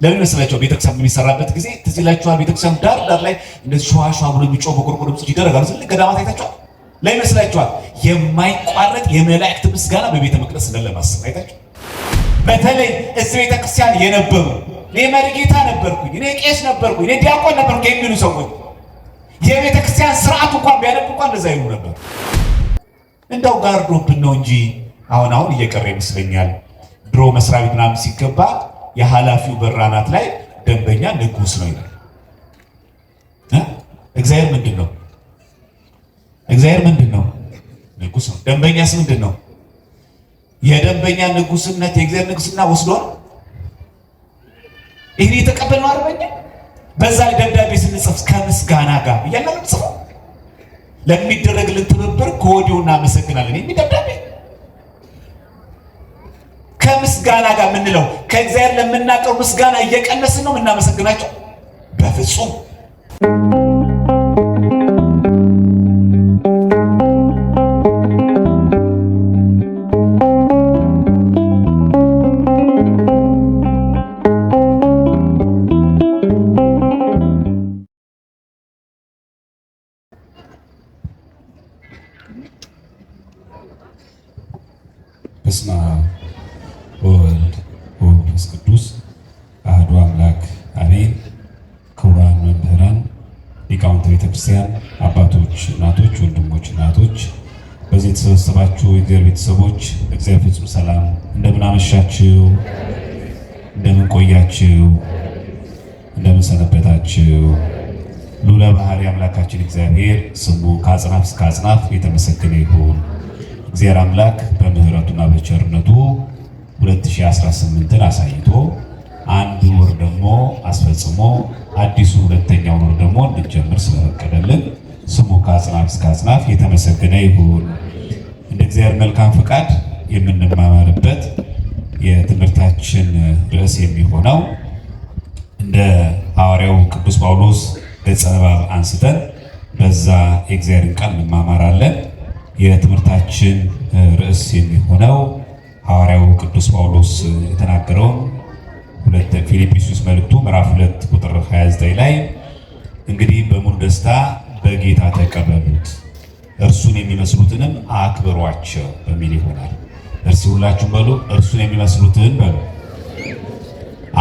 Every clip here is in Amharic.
ለምን መስላችሁ ቤተክርስቲያን የሚሰራበት ጊዜ ትዝ ይላችኋል? ቤተክርስቲያን ዳር ዳር ላይ እንደዚህ ሸዋሸዋ ብሎ የሚጮህ በቆርቆሮ ድምጽ ይደረጋል። ስለዚህ ገዳማት አይታችኋል? ለምን መስላችኋል? የማይቋረጥ የመላእክት ምስጋና በቤተ መቅደስ እንደለማስብ አይታችሁ። በተለይ እዚህ ቤተክርስቲያን የነበሩ እኔ መሪጌታ ነበርኩኝ፣ እኔ ቄስ ነበርኩኝ፣ እኔ ዲያቆን ነበርኩ የሚሉ ሰዎች የቤተክርስቲያን ስርዓት እንኳን ቢያነብ እንኳን እንደዛ ይሉ ነበር። እንደው ጋርዶብን ነው እንጂ አሁን እየቀረ ይመስለኛል። ድሮ መስሪያ ቤት ምናምን ሲገባ የኃላፊው በራናት ላይ ደንበኛ ንጉስ ነው ይላል። እግዚአብሔር ምንድን ነው? እግዚአብሔር ምንድን ነው? ንጉስ ነው። ደንበኛስ ምንድን ነው? የደንበኛ ንጉስነት የእግዚአብሔር ንጉስና ወስዶ ይሄን የተቀበልነው አርበኛ በዛ ደብዳቤ ስንጽፍ ከምስጋና ጋር እያለን ጽፈው ለሚደረግልን ትብብር ከወዲሁ እናመሰግናለን የሚል ደብዳቤ ከምስጋና ጋር የምንለው ከእግዚአብሔር ለምናቀው ምስጋና እየቀነስን ነው የምናመሰግናቸው? በፍጹም። በስመ አብ ወወልድ ወመንፈስ ቅዱስ አሐዱ አምላክ አሜን። ክቡራን መምህራን፣ ሊቃውንተ ቤተክርስቲያን፣ አባቶች፣ እናቶች፣ ወንድሞች፣ እናቶች፣ በዚህ የተሰበሰባችሁ የእግዚአብሔር ቤተሰቦች እግዚአብሔር ፍጹም ሰላም እንደምን አመሻችሁ፣ እንደምን ቆያችሁ፣ እንደምን ሰነበታችሁ። ልዑለ ባሕርይ አምላካችን እግዚአብሔር ስሙ ከአጽናፍ እስከ አጽናፍ የተመሰገነ ይሁን። እግዚአብሔር አምላክ በምህረቱና በቸርነቱ 2018ን አሳይቶ አንዱ ወር ደግሞ አስፈጽሞ አዲሱ ሁለተኛውን ወር ደግሞ እንድንጀምር ስለፈቀደልን ስሙ ከአጽናፍ እስከ አጽናፍ የተመሰገነ ይሁን። እንደ እግዚአብሔር መልካም ፈቃድ የምንማማርበት የትምህርታችን ርዕስ የሚሆነው እንደ ሐዋርያው ቅዱስ ጳውሎስ ገጸ ንባብ አንስተን በዛ የእግዚአብሔርን ቃል እንማማራለን። የትምህርታችን ርዕስ የሚሆነው ሐዋርያው ቅዱስ ጳውሎስ የተናገረውን ፊልጵስዩስ መልእክቱ ምዕራፍ 2 ቁጥር 29 ላይ እንግዲህ በሙሉ ደስታ በጌታ ተቀበሉት፣ እርሱን የሚመስሉትንም አክብሯቸው በሚል ይሆናል። እርሱ ሁላችሁም በሉ፣ እርሱን የሚመስሉትን በሉ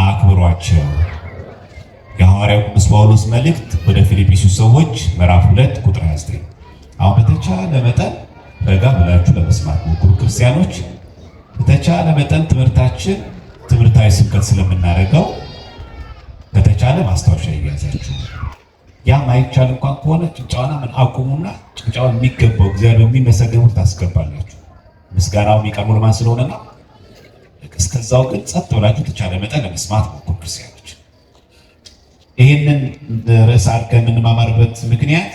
አክብሯቸው። የሐዋርያው ቅዱስ ጳውሎስ መልእክት ወደ ፊልጵስዩስ ሰዎች ምዕራፍ 2 ቁጥር 29። አሁን በተቻለ መጠን ረጋ ብላችሁ ለመስማት ሞክሩ ክርስቲያኖች። በተቻለ መጠን ትምህርታችን ትምህርታዊ ስብከት ስለምናደርገው ከተቻለ ማስታወሻ ይያዛችሁ። ያ ማይቻል እንኳን ከሆነ ጭንጫዋና ምን አቁሙና ጭንጫውን የሚገባው እግዚአብሔር የሚመሰገኑት ታስገባላችሁ። ምስጋናው የሚቀርበው ለማን ስለሆነና እስከዛው ግን ጸጥ ብላችሁ ተቻለ መጠን ለመስማት ሞክሩ ክርስቲያኖች። ይህንን ርዕስ አድርገን የምንማማርበት ምክንያት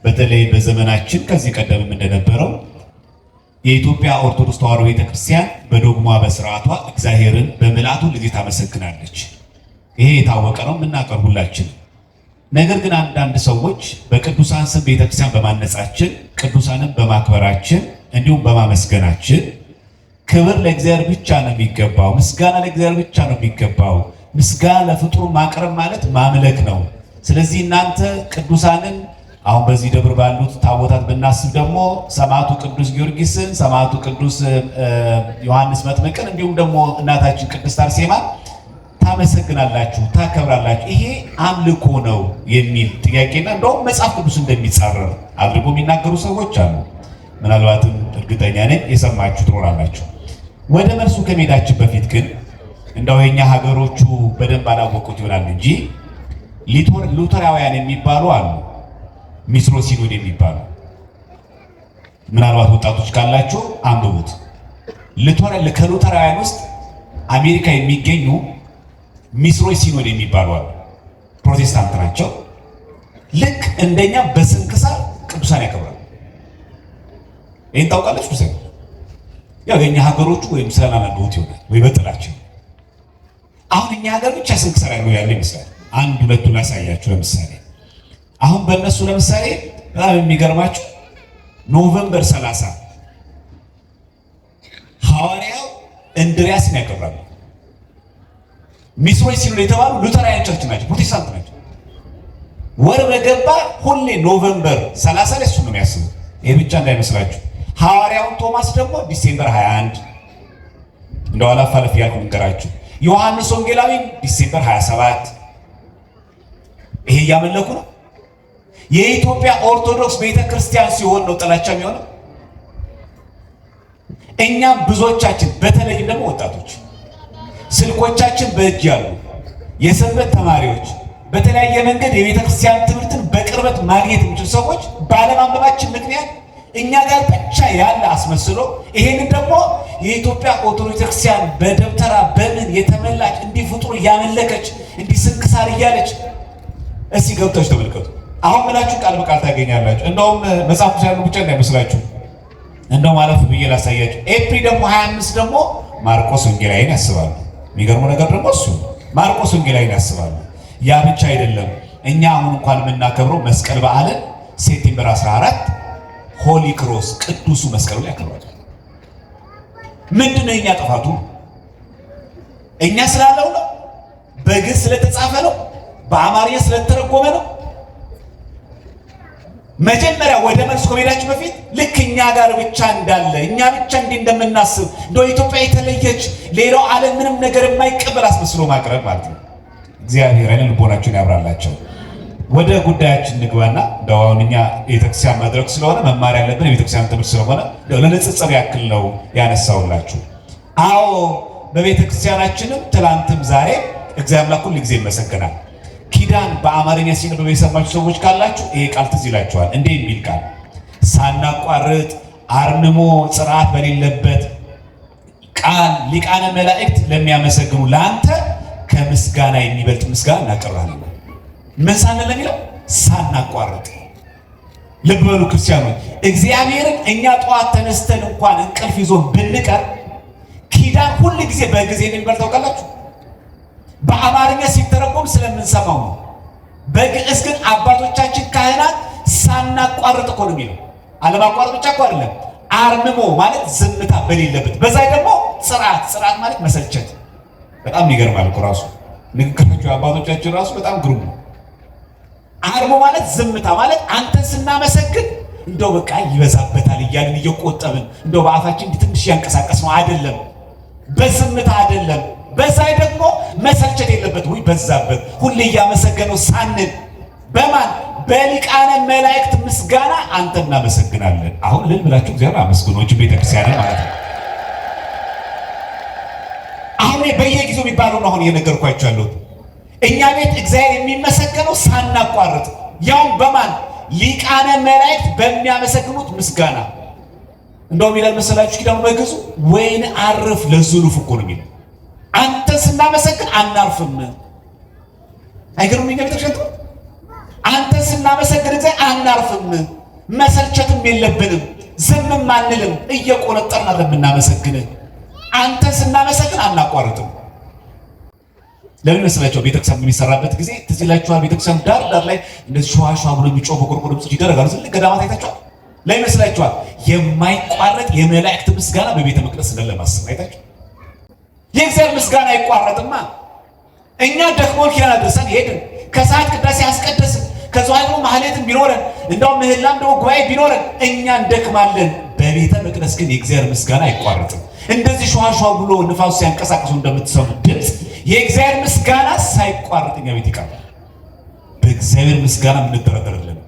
በተለይ በዘመናችን ከዚህ ቀደምም እንደነበረው የኢትዮጵያ ኦርቶዶክስ ተዋሕዶ ቤተክርስቲያን በዶግማ በስርዓቷ እግዚአብሔርን በምልአቱ ጊዜ ታመሰግናለች። ይሄ የታወቀ ነው፣ የምናውቀው ሁላችን። ነገር ግን አንዳንድ ሰዎች በቅዱሳን ስም ቤተክርስቲያን በማነጻችን ቅዱሳንን በማክበራችን እንዲሁም በማመስገናችን ክብር ለእግዚአብሔር ብቻ ነው የሚገባው፣ ምስጋና ለእግዚአብሔር ብቻ ነው የሚገባው፣ ምስጋና ለፍጡር ማቅረብ ማለት ማምለክ ነው። ስለዚህ እናንተ ቅዱሳንን አሁን በዚህ ደብር ባሉት ታቦታት ብናስብ ደግሞ ሰማዕቱ ቅዱስ ጊዮርጊስን፣ ሰማዕቱ ቅዱስ ዮሐንስ መጥምቅን እንዲሁም ደግሞ እናታችን ቅድስት አርሴማን ታመሰግናላችሁ፣ ታከብራላችሁ። ይሄ አምልኮ ነው የሚል ጥያቄና እንደውም መጽሐፍ ቅዱስ እንደሚጻረር አድርጎ የሚናገሩ ሰዎች አሉ። ምናልባትም እርግጠኛ ነኝ የሰማችሁ ትኖራላችሁ። ወደ መልሱ ከመሄዳችን በፊት ግን እንደው የኛ ሀገሮቹ በደንብ አላወቁት ይሆናል እንጂ ሉተራውያን የሚባሉ አሉ፣ ሚስሮ ሲኖድ የሚባሉ ምናልባት ወጣቶች ካላችሁ አንብቡት። ከሉተራውያን ውስጥ አሜሪካ የሚገኙ ሚስሮ ሲኖድ የሚባሉ አሉ። ፕሮቴስታንት ናቸው። ልክ እንደኛ በስንክሳር ቅዱሳን ያከብራሉ። ይህን ታውቃለች? ኩሰኝ ያው የኛ ሀገሮቹ ወይም ስላላነበቡት ይሆናል ወይ በጥላቸው። አሁን እኛ ሀገር ብቻ ስንክሳር ያለ ይመስላል። አንድ ሁለቱን ላሳያችሁ። ለምሳሌ አሁን በእነሱ ለምሳሌ በጣም የሚገርማችሁ ኖቬምበር 30 ሐዋርያው እንድሪያስን ያከብራሉ። ሚስሮች ሲኖር የተባሉ ሉተራውያን ቸርች ናቸው፣ ፕሮቴስታንት ናቸው። ወር በገባ ሁሌ ኖቬምበር 30 ላይ እሱ ነው የሚያስቡት። ይሄ ብቻ እንዳይመስላችሁ። ሐዋርያውን ቶማስ ደግሞ ዲሴምበር 21 እንደው አላፋለፍ ያልኩ ንገራችሁ። ዮሐንስ ወንጌላዊ ዲሴምበር 27 ይሄ እያመለኩ ነው። የኢትዮጵያ ኦርቶዶክስ ቤተክርስቲያን ሲሆን ነው ጥላቻ የሚሆነው። እኛም ብዙዎቻችን በተለይም ደግሞ ወጣቶች ስልኮቻችን በእጅ ያሉ የሰንበት ተማሪዎች በተለያየ መንገድ የቤተክርስቲያን ትምህርትን በቅርበት ማግኘት የሚችሉ ሰዎች ባለማንበባችን ምክንያት እኛ ጋር ብቻ ያለ አስመስሎ ይሄንን ደግሞ የኢትዮጵያ ኦርቶዶክስ ቤተክርስቲያን በደብተራ በምን የተመላች እንዲህ ፍጡር እያመለከች እንዲህ ስንክሳር እያለች እስኪ ገብታችሁ ተመልከቱ። አሁን ብላችሁ ቃል በቃል ታገኛላችሁ። እንደውም መጽሐፍ ቅዱስ ያሉ ብቻ እንዳይመስላችሁ። እንደውም አለፍ ብዬ ላሳያችሁ። ኤፕሪል ደግሞ 25 ደግሞ ማርቆስ ወንጌላዊን ያስባሉ። የሚገርመው ነገር ደግሞ እሱ ማርቆስ ወንጌላዊን ያስባሉ። ያ ብቻ አይደለም። እኛ አሁን እንኳን የምናከብረው መስቀል በዓልን ሴፕቴምበር 14 ሆሊ ክሮስ ቅዱሱ መስቀሉ ላይ ያከብራል። ምንድነው የኛ ጥፋቱ? እኛ ስላለው ነው? በግዕዝ ስለተጻፈ ነው? በአማርኛ ስለተረጎመ ነው? መጀመሪያ ወደ መልስ ከመሄዳችን በፊት ልክ እኛ ጋር ብቻ እንዳለ እኛ ብቻ እንዲህ እንደምናስብ እንደው ኢትዮጵያ የተለየች ሌላው ዓለም ምንም ነገር የማይቀበል አስመስሎ ማቅረብ ማለት ነው። እግዚአብሔር አይነ ልቦናችሁን ያብራላቸው። ወደ ጉዳያችን ንግባና እንደው አሁን እኛ የቤተክርስቲያን መድረክ ስለሆነ መማር ያለብን የቤተክርስቲያን ትምህርት ስለሆነ ለንጽጽር ያክል ነው ያነሳውላችሁ። አዎ በቤተክርስቲያናችንም ትላንትም ዛሬ እግዚአብሔር አምላክ ሁሉ ጊዜ ይመሰገናል። ኪዳን በአማርኛ ሲነበብ የሰማችሁ ሰዎች ካላችሁ ይሄ ቃል ትዝ ይላችኋል። እንዴ የሚል ቃል ሳናቋርጥ አርምሞ ጽርዓት በሌለበት ቃል ሊቃነ መላእክት ለሚያመሰግኑ ለአንተ ከምስጋና የሚበልጥ ምስጋና እናቀርባለን። ምን ሳንል ለሚለው ሳናቋርጥ። ልብ በሉ ክርስቲያኖች፣ እግዚአብሔርን እኛ ጠዋት ተነስተን እንኳን እንቅልፍ ይዞ ብንቀር ኪዳን ሁሉ ጊዜ በጊዜ እንደሚበልጥ ታውቃላችሁ። በአማርኛ ሲተረጎም ስለምንሰማው ነው። በግዕዝ ግን አባቶቻችን ካህናት ሳናቋርጥ እኮ ነው የሚለው። አለማቋረጥ ብቻ እኮ አይደለም፣ አርምሞ ማለት ዝምታ በሌለበት። በዛ ደግሞ ጽርዓት ማለት መሰልቸት። በጣም ይገርማል እኮ ራሱ ንግግራቸው አባቶቻችን ራሱ በጣም ግሩም ነው። አርምሞ ማለት ዝምታ ማለት አንተን ስናመሰግን እንደው በቃ ይበዛበታል እያልን እየቆጠብን እንደው በአፋችን ትንሽ ያንቀሳቀስ ነው አይደለም፣ በዝምታ አይደለም። በዛይ ደግሞ መሰልቸት የለበት። ወይ በዛበት ሁሌ እያመሰገነው ሳንል በማን በሊቃነ መላእክት ምስጋና አንተ እናመሰግናለን። አሁን ልል ብላችሁ እግዚአብሔር አመስግኖች ቤተክርስቲያን ማለት ነው። አሁን በየጊዜው የሚባለው ነው አሁን እየነገርኳችሁ ያለሁት። እኛ ቤት እግዚአብሔር የሚመሰገነው ሳናቋርጥ፣ ያውም በማን ሊቃነ መላእክት በሚያመሰግኑት ምስጋና። እንደውም ይላል መሰላችሁ ኪዳኑ በግዕዙ ወይን አርፍ ለዝሉፍ እኮ ነው የሚለው። አንተ ስናመሰግን አናርፍም። አይገርም? እኛ ቤተክርስቲያን አንተ ስናመሰግን እግዚአብሔር አናርፍም፣ መሰልቸትም የለብንም፣ ዝምም አንልም። እየቆነጠርን ለምናመሰግን አንተ ስናመሰግን አናቋርጥም። ለምን መስላችሁ? ቤተክርስቲያን የሚሰራበት ጊዜ ትዝ ይላችኋል። ቤተክርስቲያን ዳር ላይ እንደዚህ ሸዋሸዋ ብሎ የሚጮህ በቆርቆሮ ድምፅ ይደረጋል። ስለዚህ ገዳማት አይታችኋል። ለምን መስላችኋል? የማይቋረጥ የመላእክት ምስጋና በቤተ መቅደስ እንደለማስብ አይታችሁ። የእግዚአብሔር ምስጋና አይቋረጥማ። እኛ ደክሞን ኪዳን አድርሰን ሄድን፣ ከሰዓት ቅዳሴ አስቀደስን፣ ከዛ ደግሞ ማህሌትን ቢኖረን እንደውም ምህላም ደግሞ ጉባኤ ቢኖረን እኛ እንደክማለን። በቤተ መቅደስ ግን የእግዚአብሔር ምስጋና አይቋረጥም። እንደዚህ ሸዋሸዋ ብሎ ንፋሱ ሲያንቀሳቅሱ እንደምትሰሙት ድምፅ የእግዚአብሔር ምስጋና ሳይቋረጥ እኛ ቤት ይቀርባል። በእግዚአብሔር ምስጋና የምንደረደርልን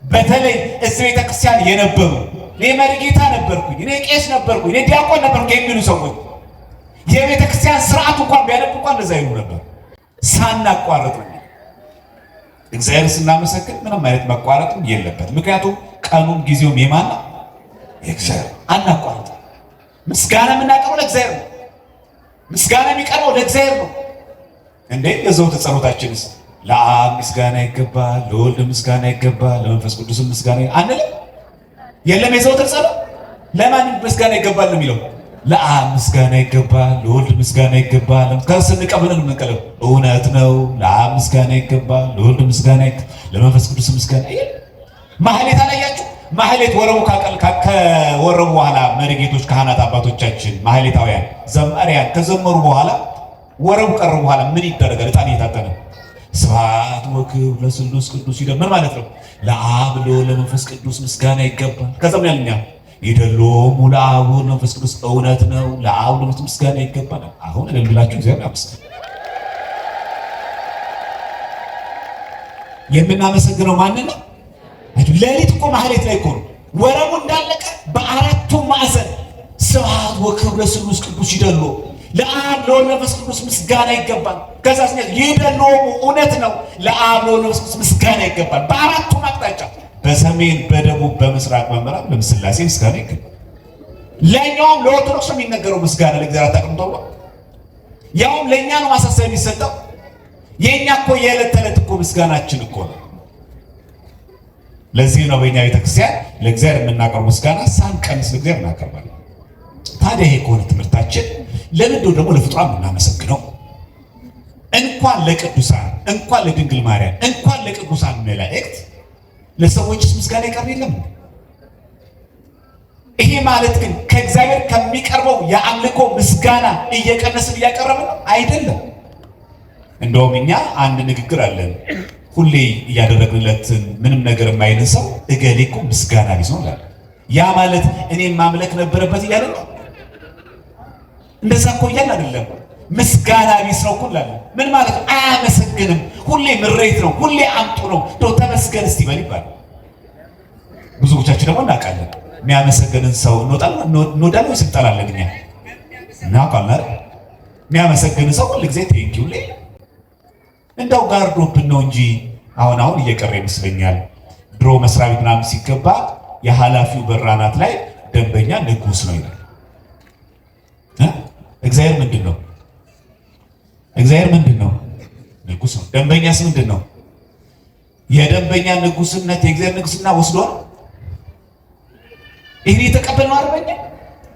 በተለይ እዚህ ቤተክርስቲያን የነበሩ እኔ መሪጌታ ነበርኩኝ፣ እኔ ቄስ ነበርኩኝ፣ እኔ ዲያቆን ነበርኩኝ የሚሉ ሰዎች የቤተክርስቲያን ስርዓት እንኳን ቢያነቡ እንኳን እንደዛ ይሉ ነበር። ሳናቋርጥ ነው እግዚአብሔር ስናመሰግን ምንም አይነት መቋረጥም የለበት። ምክንያቱም ቀኑም ጊዜውም የማን ነው? የእግዚአብሔር። አናቋርጥ። ምስጋና የምናቀርበው ለእግዚአብሔር ነው። ምስጋና የሚቀርበው ለእግዚአብሔር ነው። እንዴ የዘወትር ጸሎታችንስ ለአብ ምስጋና ይገባል፣ ለወልድ ምስጋና ይገባል፣ ለመንፈስ ቅዱስ ምስጋና አንልም? የለም የዘወትር ጸሎት ለማን ምስጋና ይገባል ነው የሚለው? ለአብ ምስጋና ይገባል፣ ለወልድ ምስጋና ይገባል። ከስንቀበልን የምንቀበለው እውነት ነው። ለአብ ምስጋና ይገባል፣ ለወልድ ምስጋና ይገባል፣ ለመንፈስ ቅዱስ ምስጋና ይገባል። ማህሌት አላያችሁ? ማህሌት ወረቡ ከወረቡ በኋላ መሪጌቶች ካህናት አባቶቻችን ማህሌታውያን ዘማሪያን ከዘመሩ በኋላ ወረቡ ቀረ በኋላ ምን ይደረጋል? ዕጣን እየታጠነ ስብሐት ወክብር ለስሉስ ቅዱስ ይደመር ማለት ነው። ለአብ ለወልድ ለመንፈስ ቅዱስ ምስጋና ይገባል። ከዛ ምን ያልኛ ይደሎም ለአብ ወልድ ለመንፈስ ቅዱስ እውነት ነው። ለአብ ለመንፈስ ምስጋና ይገባል። አሁን ለምላችሁ እግዚአብሔር አመስግኑ። የምናመሰግነው ማንን ነው? ሌሊት እኮ ማህሌት ላይ እኮ ነው ወረቡ እንዳለቀ በአራቱ ማዕዘን ስብሐት ወክብር ለስሉስ ቅዱስ ይደሎ ለአብ ለወልድ ለመንፈስ ቅዱስ ምስጋና ይገባል። ከዛ ይደሎም እውነት ነው። ለአብ ለወልድ ለመንፈስ ቅዱስ ምስጋና ይገባል። በአራቱ አቅጣጫ በሰሜን በደቡብ በምስራቅ በምዕራብ ለሥላሴ ምስጋና ይገባል። ለኛውም ለኦርቶዶክስ የሚነገረው ምስጋና ለእግዚአብሔር ተቀምጧል። ያውም ለኛ ነው ማሳሰብ የሚሰጠው። የኛ እኮ የዕለት ተዕለት እኮ ምስጋናችን እኮ ነው። ለዚህ ነው በእኛ ቤተክርስቲያን ለእግዚአብሔር የምናቀርበው ምስጋና ሳንቀንስ ለእግዚአብሔር እናቀርባለን። ታዲያ ይሄ ከሆነ ትምህርታችን ለምንድነው ደግሞ ለፍጡራን የምናመሰግነው? እንኳን ለቅዱሳን እንኳን ለድንግል ማርያም እንኳን ለቅዱሳን መላእክት ለሰዎችስ ምስጋና ይቀርብ የለም? ይሄ ማለት ግን ከእግዚአብሔር ከሚቀርበው የአምልኮ ምስጋና እየቀነስን እያቀረብን ነው አይደለም። እንደውም እኛ አንድ ንግግር አለን ሁሌ እያደረግንለትን ምንም ነገር የማይልን ሰው እገሌ እኮ ምስጋና ቢስ ነው ይላል። ያ ማለት እኔም ማምለክ ነበረበት እያለ ነው። እንደዛ እኮ እያልን አይደለም። ምስጋና ቢስ ነው እኮ እንላለን። ምን ማለት ነው? አያመሰግንም። ሁሌ ምሬት ነው፣ ሁሌ አምጡ ነው። እንደው ተመስገን እስቲ በል ይባላል። ብዙዎቻችን ደግሞ እናውቃለን። የሚያመሰግንን ሰው እንወዳለን ወይስ እንጠላለን? እኛ እናውቃለን። የሚያመሰግንን ሰው ሁል ጊዜ ቴንኪው ላይ እንደው ጋርዶብን ነው እንጂ አሁን እየቀረ ይመስለኛል። ድሮ መስሪያ ቤት ምናምን ሲገባ የኃላፊው በራናት ላይ ደንበኛ ንጉስ ነው ይላል። እግዚአብሔር ምንድን ነው? እግዚአብሔር ምንድን ነው? ንጉስ ነው። ደንበኛስ ምንድን ነው? የደንበኛ ንጉስነት የእግዚአብሔር ንጉስና ወስዶ ነው። ይሄን የተቀበልነው አርበኛ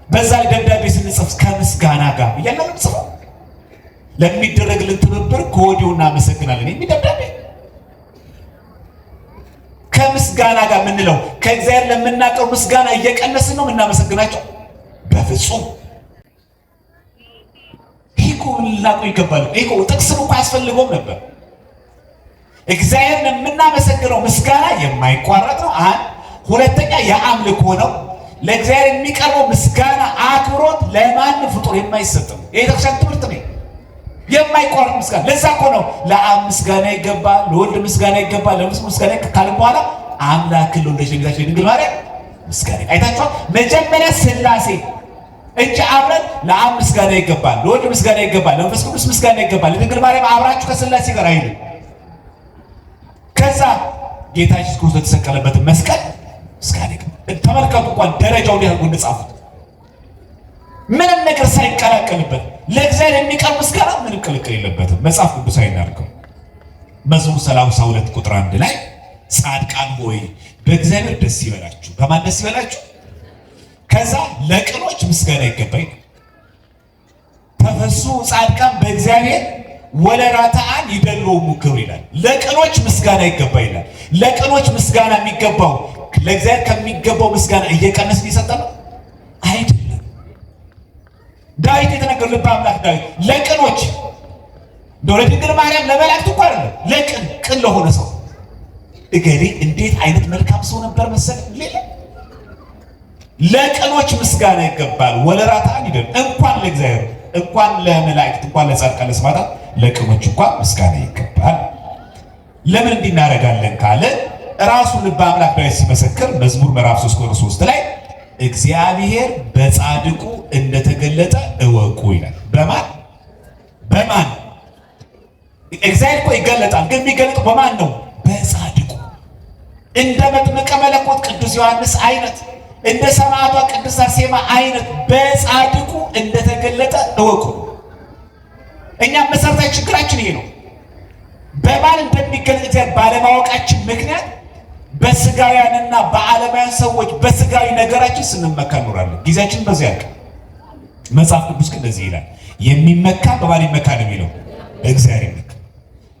በዛ ላይ ደብዳቤ ስንጽፍ ከምስጋና ጋር እያለን ጽፈው ለሚደረግልን ትብብር ከወዲሁ እናመሰግናለን የሚል ደብዳቤ ከምስጋና ጋር የምንለው ከእግዚአብሔር ለምናቀርብ ምስጋና እየቀነስን ነው የምናመሰግናቸው? በፍጹም። ይሄ እኮ ልናውቀው ይገባል። ይሄ እኮ ጥቅስም እኮ አያስፈልገውም ነበር። እግዚአብሔርን የምናመሰግነው ምስጋና የማይቋረጥ ነው። ሁለተኛ የአምልኮ ነው። ለእግዚአብሔር የሚቀርበው ምስጋና አክብሮት ለማንም ፍጡር የማይሰጥ ነው። የቤተክርስቲያን ትምህርት ነው። የማይቋረጥ ምስጋና። ለዛ እኮ ነው ለአብ ምስጋና ይገባል፣ ለወልድ ምስጋና ይገባል፣ ለመንፈስ ምስጋና ካልን በኋላ አምላክን ለወለደች ለጌታችን ለድንግል ማርያም ምስጋና አይታችኋል። መጀመሪያ ሥላሴ እጅ አብረን ለአብ ምስጋና ይገባል፣ ለወልድ ምስጋና ይገባል፣ ለመንፈስ ቅዱስ ምስጋና ይገባል፣ ለድንግል ማርያም አብራችሁ ከሥላሴ ጋር አይሉ። ከዛ ጌታችን ክርስቶስ የተሰቀለበትን መስቀል ምስጋና ይገባል። ተመልከቱ እንኳን ደረጃው እንዴት አድርጎ እንደጻፉት ምንም ነገር ሳይቀላቀልበት ለእግዚአብሔር የሚቀርብ ምስጋና ምንም ቅልቅል የለበትም። መጽሐፍ ቅዱስ አይናርገው። መዝሙር 32 ቁጥር 1 ላይ ጻድቃን ሆይ በእግዚአብሔር ደስ ይበላችሁ። በማን ደስ ይበላችሁ? ከዛ ለቅኖች ምስጋና ይገባኝ። ተፈሱ ጻድቃን በእግዚአብሔር ወለራታን ይደልዎሙ ክብር ይላል። ለቅኖች ምስጋና ይገባ ይላል። ለቅኖች ምስጋና የሚገባው ለእግዚአብሔር ከሚገባው ምስጋና እየቀነስን እየሰጠን ነው አይደለም። ዳዊት የተነገረው ልበ አምላክ ዳዊት ለቅኖች ለድንግል ማርያም ለመላእክት እኮ አይደለም፣ ቅን ለሆነ ሰው እገሌ እንዴት አይነት መልካም ሰው ነበር መሰለ። ለቅኖች ምስጋና ይገባል። ወለራታን ይደል እንኳን ለእግዚአብሔር እንኳን ለመላእክት እንኳን ለጻድቃን ለሰማዕታት ለቅኖች እንኳን ምስጋና ይገባል። ለምን እንዲናረጋለን ካለ ራሱ ልበ አምላክ ዳዊት ሲመሰክር መዝሙር ምዕራፍ 3 ቁጥር 3 ላይ እግዚአብሔር በጻድቁ እንደተገለጠ እወቁ ይላል። በማን እግዚአብሔር እኮ ይገለጣል፣ ግን የሚገለጠው በማን ነው? በጻድቁ። እንደ መጥምቀ መለኮት ቅዱስ ዮሐንስ አይነት እንደ ሰማዕቷ ቅድስት አርሴማ አይነት በጻድቁ እንደተገለጠ እወቁ። እኛም መሰረታዊ ችግራችን ይሄ ነው። በማን እንደሚገለጥ እግዚአብሔር ባለማወቃችን ምክንያት በስጋውያንና በዓለማውያን ሰዎች በስጋዊ ነገራችን ስንመካ እንኖራለን። ጊዜያችን በዚያ ያልቃል። መጽሐፍ ቅዱስ ግን እንደዚህ ይላል፣ የሚመካ በማን ይመካ ነው የሚለው? እግዚአብሔር ይመካ።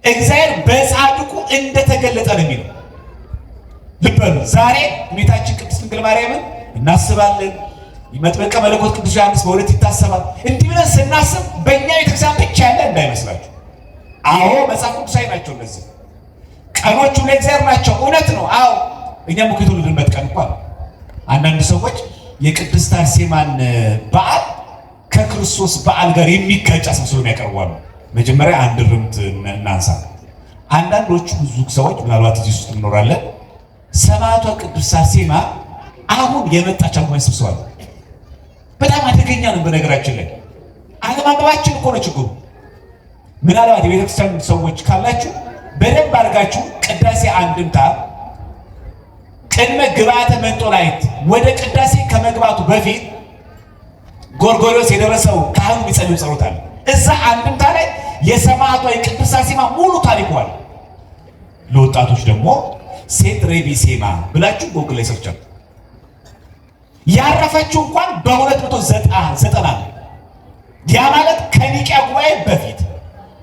እግዚአብሔር በጻድቁ እንደተገለጠ ነው የሚለው። ልብ በሉ። ዛሬ እመቤታችን ቅድስት ድንግል ማርያምን እናስባለን፣ መጥምቀ መለኮት ቅዱስ ዮሐንስ በሁለት ይታሰባል። እንዲህ ብለን ስናስብ በእኛ ቤተክርስቲያን ብቻ ያለ እንዳይመስላችሁ። አዎ መጽሐፍ ቅዱሳዊ ናቸው እነዚህ ቀኖቹ ለእግዚአብሔር ናቸው። እውነት ነው። አዎ እኛም እኮ የተወለድንበት ቀን እንኳን አንዳንድ ሰዎች የቅድስት አርሴማን በዓል ከክርስቶስ በዓል ጋር የሚጋጭ አስመስለው ያቀርባሉ። መጀመሪያ አንድ ርምት እናንሳ። አንዳንዶቹ ብዙ ሰዎች ምናልባት እዚህ ውስጥ እንኖራለን ሰማዕቷ ቅድስት አርሴማ አሁን የመጣች አልኩ ያስብሰዋል። በጣም አደገኛ ነው። በነገራችን ላይ አለማንበባችን እኮ ነው ችግሩ። ምናልባት የቤተክርስቲያን ሰዎች ካላችሁ በደንብ አድርጋችሁ ቅዳሴ አንድምታ ቅድመ ግብአተ መንጦላይት ወደ ቅዳሴ ከመግባቱ በፊት ጎርጎርዮስ የደረሰው ካህኑ የሚጸልዩ ጸሎት አለ። እዛ አንድምታ ላይ የሰማዕቷ የቅድስት አርሴማ ሙሉ ታሪኩ አለ። ለወጣቶች ደግሞ ሴት ሬቢሴማ ብላችሁ ጎግል ላይ ሰርች አድርጉ። ያረፈችው እንኳን በ290 ነው። ያ ማለት ከኒቂያ ጉባኤ በፊት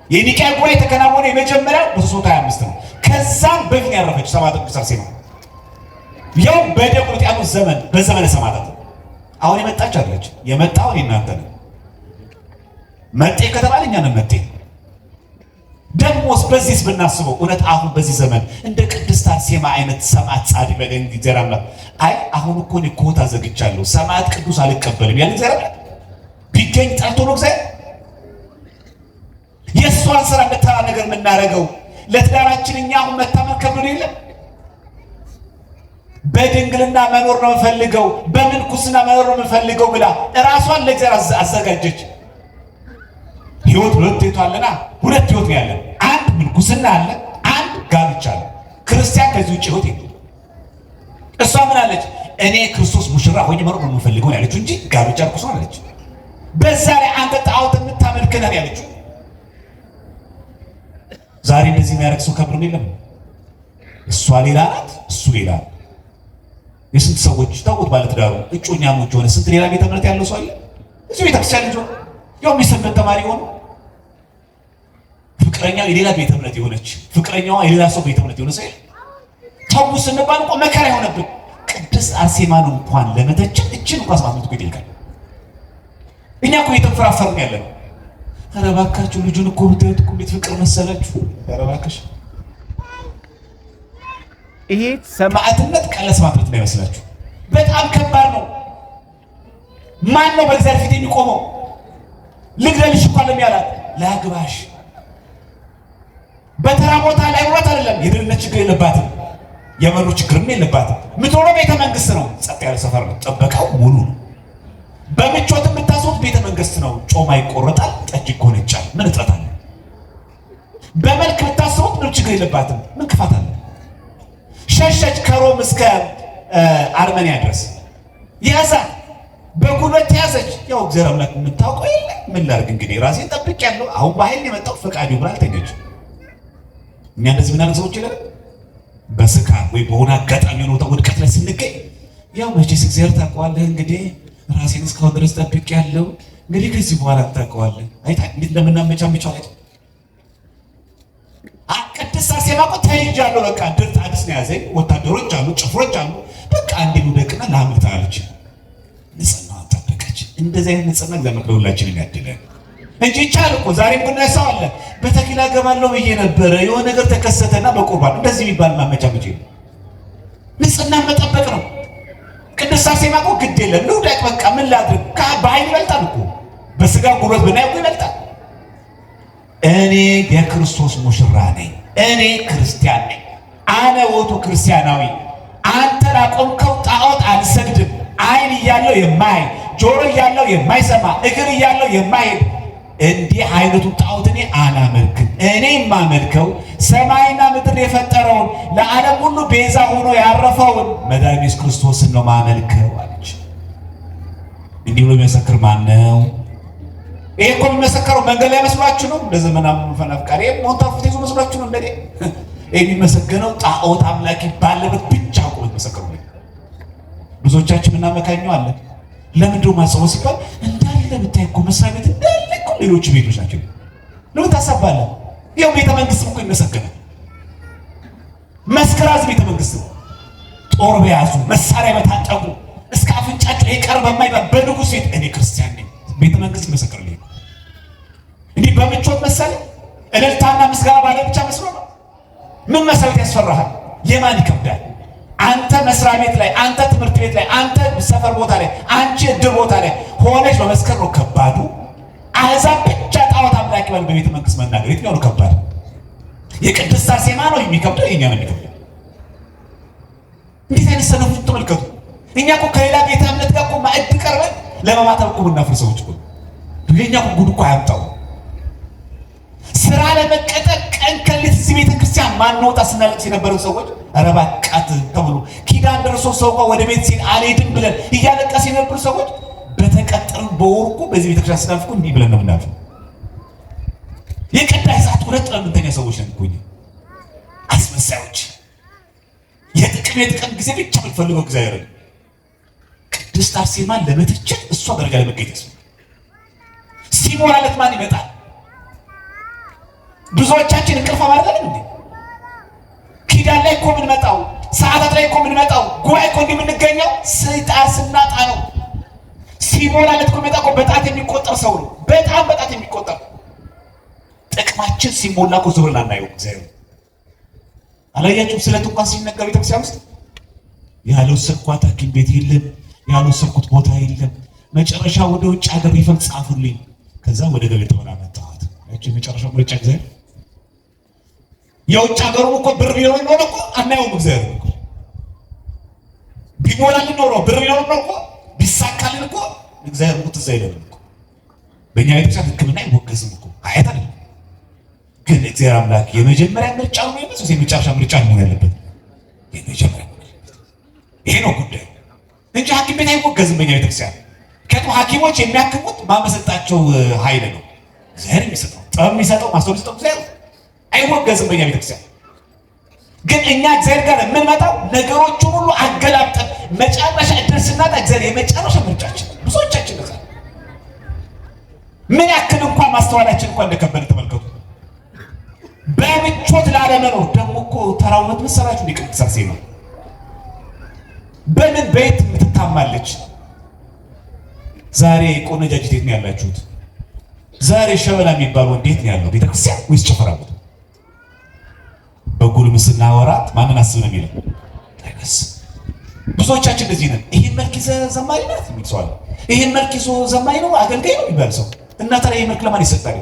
የኒቂያ ጉባኤ ተከናወነ የመጀመሪያው በ325 ነው። ከዛም በፊት ያረፈችው ሰማዕቷ ቅድስት አርሴማ ያው በዲዮቅልጥያኖስ ዘመን በዘመነ ሰማዕታት አሁን የመጣች አለች። የመጣው እናንተ ነው። መጤ ከተባለ እኛ ነን መጤ። ደሞስ በዚህስ ብናስበው እውነት አሁን በዚህ ዘመን እንደ ቅድስት አርሴማ አይነት ሰማዕት ጻድቅ በገኝ ይዘራምላ አይ አሁን እኮ እኔ ኮታ ዘግቻለሁ ሰማዕት ቅዱስ አልቀበልም ያለ ይዘራል ቢገኝ ጠርቶ ነው እግዚአብሔር የእሷን ስራ እንደተራ ነገር የምናደርገው ለትዳራችን እኛ አሁን መታመን ከብዶ የለም። በድንግልና መኖር ነው የምፈልገው በምንኩስና መኖር ነው የምፈልገው ብላ እራሷን ለእግዚአብሔር አዘጋጀች። ህይወት ሁለት ይቷልና ሁለት ህይወት ነው ያለን። አንድ ምንኩስና አለ፣ አንድ ጋብቻ አለ። ክርስቲያን ከዚህ ውጭ ህይወት የለም። እሷ ምን አለች? እኔ ክርስቶስ ሙሽራ ሆኜ መኖር ነው የምፈልገው ያለችው እንጂ ጋብቻ ርኩስ ነው አለች። በዛ ላይ አንተ ጣዖት የምታመልክ ነህ ያለችው። ዛሬ እንደዚህ የሚያደርግ ሰው ከብሩን የለም። እሷ ሌላ ናት፣ እሱ ሌላ ነው። የስንት ሰዎች ታውቁት ባለትዳሩ እጮኛሞች ሆነ ስንት ሌላ ቤተ እምነት ያለው ሰው አለ። እዚህ ቤተክርስቲያን ልጅ ያው የሚሰበት ተማሪ ሆነ ፍቅረኛው የሌላ ቤተ እምነት የሆነች ፍቅረኛዋ የሌላ ሰው ቤተ እምነት የሆነ ሰው ተው ስንባል እኮ መከራ የሆነብን። ቅድስት አርሴማን እንኳን ለመተቸት እችን እንኳን ማመት እኮ ይጠይቃል። እኛ እኮ እየተፈራፈርን ያለ ነው። ኧረ እባካችሁ ልጁን እኮ ብታዩት እኮ እንዴት ፍቅር መሰላችሁ። ኧረ እባክሽ ይሄ ሰማዕትነት ቀለስ ማጥረት ነው ይመስላችሁ። በጣም ከባድ ነው። ማን ነው በእግዚአብሔር ፊት የሚቆመው? ልግደልሽ እንኳን ለሚያላት ላግባሽ በተራ ቦታ ላይ ወራት አይደለም። የድህነት ችግር የለባትም፣ የመኖር ችግርም የለባትም። የምትኖረው ቤተ መንግስት ነው። ጸጥ ያለ ሰፈር ነው። ጥበቃው ሙሉ ነው። በምቾት የምታስሩት ቤተ መንግስት ነው። ጮማ ይቆረጣል፣ ጠጅ ይጎነጫል። ምን እጥረት አለ? በመልክ ብታስሩት ምን ችግር የለባትም። ምን ክፋት አለ? ሸሸች ከሮም እስከ አርመኒያ ድረስ ያዛት፣ በጉልበት ያዘች። ያው እግዚአብሔር አምላክ የምታውቀው የለ ምን ላድርግ እንግዲህ ራሴን ጠብቄያለሁ። አሁን በኃይል የመጣው ፈቃዱ ብላ አልተኛችም። እኛ እንደዚህ ምናምን ሰዎች ይላል በስካር ወይ በሆነ አጋጣሚ ነው ውድቀት ላይ ስንገኝ ያው መቼስ እግዚአብሔር ታውቀዋለህ እንግዲህ ራሴን እስካሁን ድረስ ጠብቄያለሁ እንግዲህ ከዚህ በኋላ ታውቀዋለህ። አይታ እንዴት እንደምናመቻመቻው አይታ ቅድስት አርሴማ እኮ ተይዣለሁ በቃ ድርጥ አዲስ ነው ያዘኝ። ወታደሮች አሉ፣ ጭፍሮች አሉ። በቃ እንዲሁ ደግና ላምልጣ አለች። ንጽህናዋን ጠበቀች። እንደዚህ አይነት ንጽህና እግዚአብሔር ለሁላችንም ያድለን እንጂ ይቻል እኮ ዛሬም ግን ሰው አለ በተክሊል አገባለሁ ብዬ ነበረ የሆነ ነገር ተከሰተና በቁርባን እንደዚህ የሚባል ማመቻመች ነው። ንጽህና መጠበቅ ነው። ቅድስት አርሴማ እኮ ግድ የለም ልውደቅ በቃ ምን ላድርግ በኃይል ይበልጣል እኮ በስጋ ጉልበት ብናየው ይበልጣል። እኔ የክርስቶስ ሙሽራ ነኝ፣ እኔ ክርስቲያን ነኝ። አነ ውእቱ ክርስቲያናዊ፣ አንተ ላቆምከው ጣዖት አልሰግድም። ዓይን እያለው የማይ ጆሮ እያለው የማይሰማ እግር እያለው የማይሄድ እንዲህ አይነቱን ጣዖት እኔ አላመልክም። እኔ የማመልከው ሰማይና ምድር የፈጠረውን ለዓለም ሁሉ ቤዛ ሆኖ ያረፈውን መድኃኒተ ኢየሱስ ክርስቶስን ነው ማመልከው አለች። እንዲህ ብሎ የሚመሰክር ማን ነው? ይሄ እኮ የሚመሰከረው መንገድ ላይ መስሏችሁ ነው? እንደ ዘመናዊ ፈናፍቃሪ ሞንታፉት ይዞ መስሏችሁ ነው? እንደኔ የሚመሰገነው ጣዖት አምላኪ ባለበት ብቻ እኮ የሚመሰከረው ነው። ብዙዎቻችን እናመካኘው አለ። ለምንድነው ማሰው ሲባል እንዳለ ብታይ እኮ መስሪያ ቤት እንዳለ እኮ ሌሎች ቤቶች ናቸው። ለምን ታሳባለህ? ይኸው ቤተ መንግስት እኮ ይመሰገናል። መስከራዝ ቤተ መንግስት ጦር በያዙ መሳሪያ በታጠቁ እስከ አፍንጫቸው የቀረበ የማይባል በንጉሥ ቤት እኔ ክርስቲያን ነኝ ቤተ መንግስት ይመሰክርልኝ። እንዲህ በምቾት መሰለ እልልታና ምስጋና ባለ ብቻ መስሎ ነው። ምን መሰረት ያስፈራሃል? የማን ይከብዳል? አንተ መስሪያ ቤት ላይ፣ አንተ ትምህርት ቤት ላይ፣ አንተ ሰፈር ቦታ ላይ፣ አንቺ እድር ቦታ ላይ ሆነች በመስከር ነው ከባዱ። አሕዛብ ብቻ ጣዖት አምላኪ ባል በቤተ መንግስት መናገር የትኛው ነው ከባድ? የቅድስት አርሴማ ነው የሚከብደው? የኛ ነው የሚከብደው? እንዴት አይነት ሰነፎች ተመልከቱ። እኛ እኮ ከሌላ ቤተ እምነት ጋር እኮ ማዕድ ቀርበን ለመማተብ እኮ ብናፍር ሰዎች እኮ የኛ እኮ ጉድ እኮ አያምጣው። ስራ ለመቀጠር ቀን ከሌት እዚህ ቤተ ክርስቲያን ማንወጣ ስናለቅስ የነበረው ሰዎች ኧረ እባክህ ተብሎ ኪዳን ደርሶ ሰው ጋር ወደ ቤት ሲል አልሄድም ብለን እያለቀስ የነበሩ ሰዎች በተቀጠሩ በወርቁ በዚህ ቤተ ክርስቲያን ስናልፍ እኮ እንዲህ ብለን ነው የምናልፈው። የቀዳይ ሰዓት ሁለት ለምንተኛ ሰዎች ነን እኮ አስመሳዮች። የጥቅም ጊዜ ብቻ የምትፈልገው እግዚአብሔር ቅድስት አርሴማን ለመተቸት እሷ ደረጃ ለመገኘት ሲሞላለት ማን ይመጣል? ብዙዎቻችን እንቅልፍ ማለት እንዴ ኪዳን ላይ እኮ የምንመጣው ሰዓታት ላይ እኮ የምንመጣው ጉባኤ እኮ እንደምንገኘው ሰይጣን ስናጣ ነው። ሲሞላለት እኮ የሚመጣ እኮ በጣት የሚቆጠር ሰው ነው። በጣም በጣት የሚቆጠር ጥቅማችን ሲሞላ እኮ ዞር ላናየው እግዚአብሔር አላያችሁም? ስለት እንኳን ሲነገር ቤተክርስቲያን ውስጥ ያልወሰድኳት ሐኪም ቤት የለም፣ ያልወሰድኩት ቦታ የለም። መጨረሻ ወደ ውጭ ሀገር ይፈል ጻፉልኝ። ከዛ ወደ ገበያ ተሆና መጣሁት። እቺ መጨረሻው ምርጫ እግዚአብሔር የውጭ ሀገሩ እኮ ብር ቢሆን ኖሮ እኮ አናየውም። እግዚአብሔር እኮ ቢሞላልን ኖሮ ብር ቢሆን ኖሮ እኮ ቢሳካልን እኮ እግዚአብሔር እኮ ትዝ አይለንም እኮ። በእኛ ቤተክርስቲያን ሕክምና አይወገዝም እኮ አያት አይደል? ግን እግዚአብሔር አምላክ የመጀመሪያ ምርጫ ነው የሚመስለው የመጨረሻ ምርጫ ነው ያለበት። የመጀመሪያ ይሄ ነው ጉዳይ እንጂ ሐኪም ቤት አይወገዝም በእኛ ቤተክርስቲያን። ምክንያቱም ሐኪሞች የሚያክሙት ማመሰጣቸው ኃይል ነው እግዚአብሔር የሚሰጠው ጥበብ የሚሰጠው ማስተዋል የሚሰጠው እግዚአብሔር አይወገዝም በእኛ ቤተክርስቲያን። ግን እኛ እግዚአብሔር ጋር የምንመጣው ነገሮቹን ሁሉ አገላብጠን መጨረሻ እድል ስናጣ እግዚአብሔር የመጨረሻ ምርጫችን ብዙዎቻችን ነው። ምን ያክል እንኳን ማስተዋላችን እንኳን እንደከበደ ተመልከቱ። በምቾት ላለመኖር ደግሞ እኮ ተራውነት መሰራችሁ ቅድስት አርሴማ በምን ቤት የምትታማለች? ዛሬ ቆነጃጅት የት ነው ያላችሁት? ዛሬ ሸበላ የሚባለው እንዴት ነው ያለው? ቤተክርስቲያን ወይስ ጭፈራ ቦታ? በጉልምስና ወራት ማንን አስብ ነው የሚለው ታይገስ። ብዙዎቻችን እንደዚህ ነን። ይሄን መልክ ይዘህ ዘማሪ ናት የሚል ሰው አለ። ይሄን መልክ ይዞ ዘማሪ ነው አገልጋይ ነው የሚባል ሰው እና ታዲያ ይሄን መልክ ለማን ይሰጣል?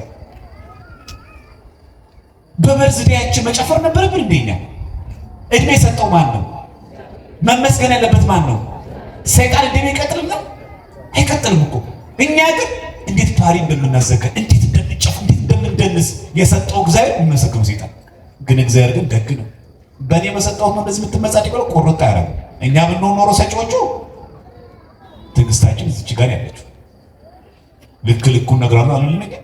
በበርዝዴያችን መጨፈር ነበረብን እንደኛ? እድሜ የሰጠው ማን ነው? መመስገን ያለበት ማን ነው? ሰይጣን እንደሚቀጥል ነው አይቀጥልም እኮ። እኛ ግን እንዴት ፓሪ እንደምናዘጋጅ እንዴት እንደምንጨፍር እንዴት እንደምንደንስ የሰጠው እግዚአብሔር የሚመሰገነው ሰይጣን ግን እግዚአብሔር ግን ደግ ነው። በእኔ በሰጠሁት ነው እንደዚህ የምትመጻደቅ ብለው ቆርጦ ያደረገ። እኛ ብንሆን ኖሮ ሰጪዎቹ ትዕግስታችን እዚች ጋር ያለችው ልክ ልኩን እነግራለሁ አለ ነገር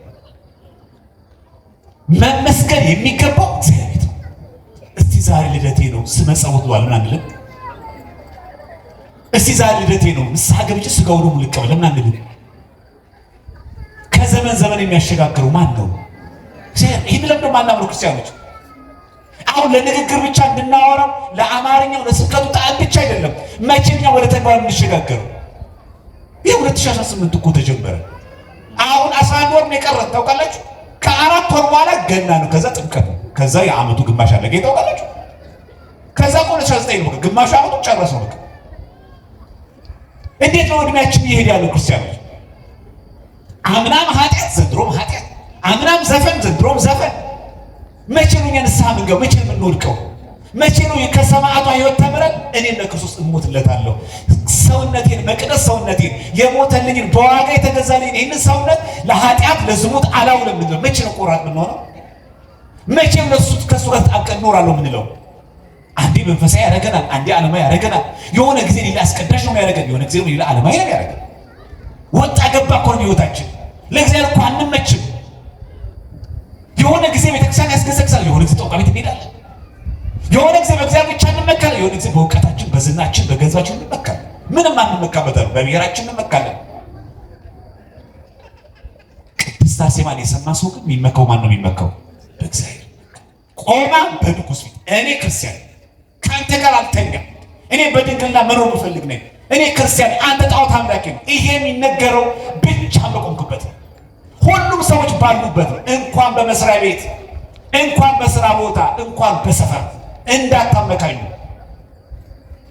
መመስገን የሚገባው እግዚአብሔር ነው። እስቲ ዛሬ ልደቴ ነው ስመጸውት ብሏል ምናምን ልክ እስቲ ዛሬ ልደቴ ነው ንስሐ ገብቼ ስጋው ደግሞ ልቀበል ምናምን አንልም። ከዘመን ዘመን የሚያሸጋግረው ማን ነው? እግዚአብሔር። ይህን ለምደ ማናምነው ክርስቲያኖች አሁን ለንግግር ብቻ እንድናወራው ለአማርኛው ለስብከቱ ጣዕም ብቻ አይደለም መቼኛ ወደ ተግባር እንሸጋገረው። ይህ 2018 እኮ ተጀመረ። አሁን 11 ወር ነው የቀረን ታውቃላችሁ። ከ4 ወር በኋላ ገና ነው፣ ከዛ ጥምቀት ነው፣ ከዛ የዓመቱ ግማሽ አለቀ ታውቃላችሁ። ከዛ እኮ 19 ነው ግማሹ ዓመቱ ጨረሰው ነው። እንዴት ነው እድሜያችን እየሄደ ያለው ክርስቲያኖች? አምናም ኃጢአት ዘንድሮም ኃጢአት፣ አምናም ዘፈን ዘንድሮም ዘፈን። መቼ ነው እኛ ንስሐ የምንገባው? መቼ ነው የምንወድቀው? መቼ ነው ከሰማዕቷ ሕይወት ተምረን እኔም ለክርስቶስ እሞትለታለሁ ሰውነቴን መቅደስ ሰውነቴን የሞተልኝን በዋጋ የተገዛልኝ ይህንን ሰውነት ለኃጢአት ለዝሙት አላውልም የምንለው መቼ ነው ቆራጥ የምንሆነው? መቼ ነው ለሱ ከሱ ጋር ተጣብቀን እኖራለሁ የምንለው? አንዴ መንፈሳዊ ያደርገናል፣ አንዴ ዓለማዊ ያደርገናል። የሆነ ጊዜ ሌላ አስቀዳሽ ነው ያደርገን፣ የሆነ ጊዜ ሌላ ዓለማዊ ነው ያደርገን። ወጣ ገባ እኮ ነው ሕይወታችን። ለእግዚአብሔር እኮ አንመችም። የሆነ ጊዜ ቤተክርስቲያን ያስገሰግሳል፣ የሆነ ጊዜ ጠንቋይ ቤት እንሄዳለን። የሆነ ጊዜ በእግዚአብሔር ብቻ እንመካለን፣ የሆነ ጊዜ በእውቀታችን በዝናችን በገንዘባችን እንመካለን። ምንም አንመካበታለን፣ በብሔራችን እንመካለን። ቅድስት አርሴማን የሰማ ሰው ግን የሚመካው ማን ነው? የሚመካው በእግዚአብሔር። ቆማ በንጉሥ ፊት እኔ ክርስቲያን ከአንተ ጋር አልተኛም፣ እኔ በድንግልና መኖር ብፈልግ ነኝ፣ እኔ ክርስቲያን አንተ ጣዖት አምላኪ ነው። ይሄ የሚነገረው ብቻ በቆምኩበት ነው። ሁሉም ሰዎች ባሉበት ነው። እንኳን በመስሪያ ቤት፣ እንኳን በስራ ቦታ፣ እንኳን በሰፈር እንዳታመካኙ።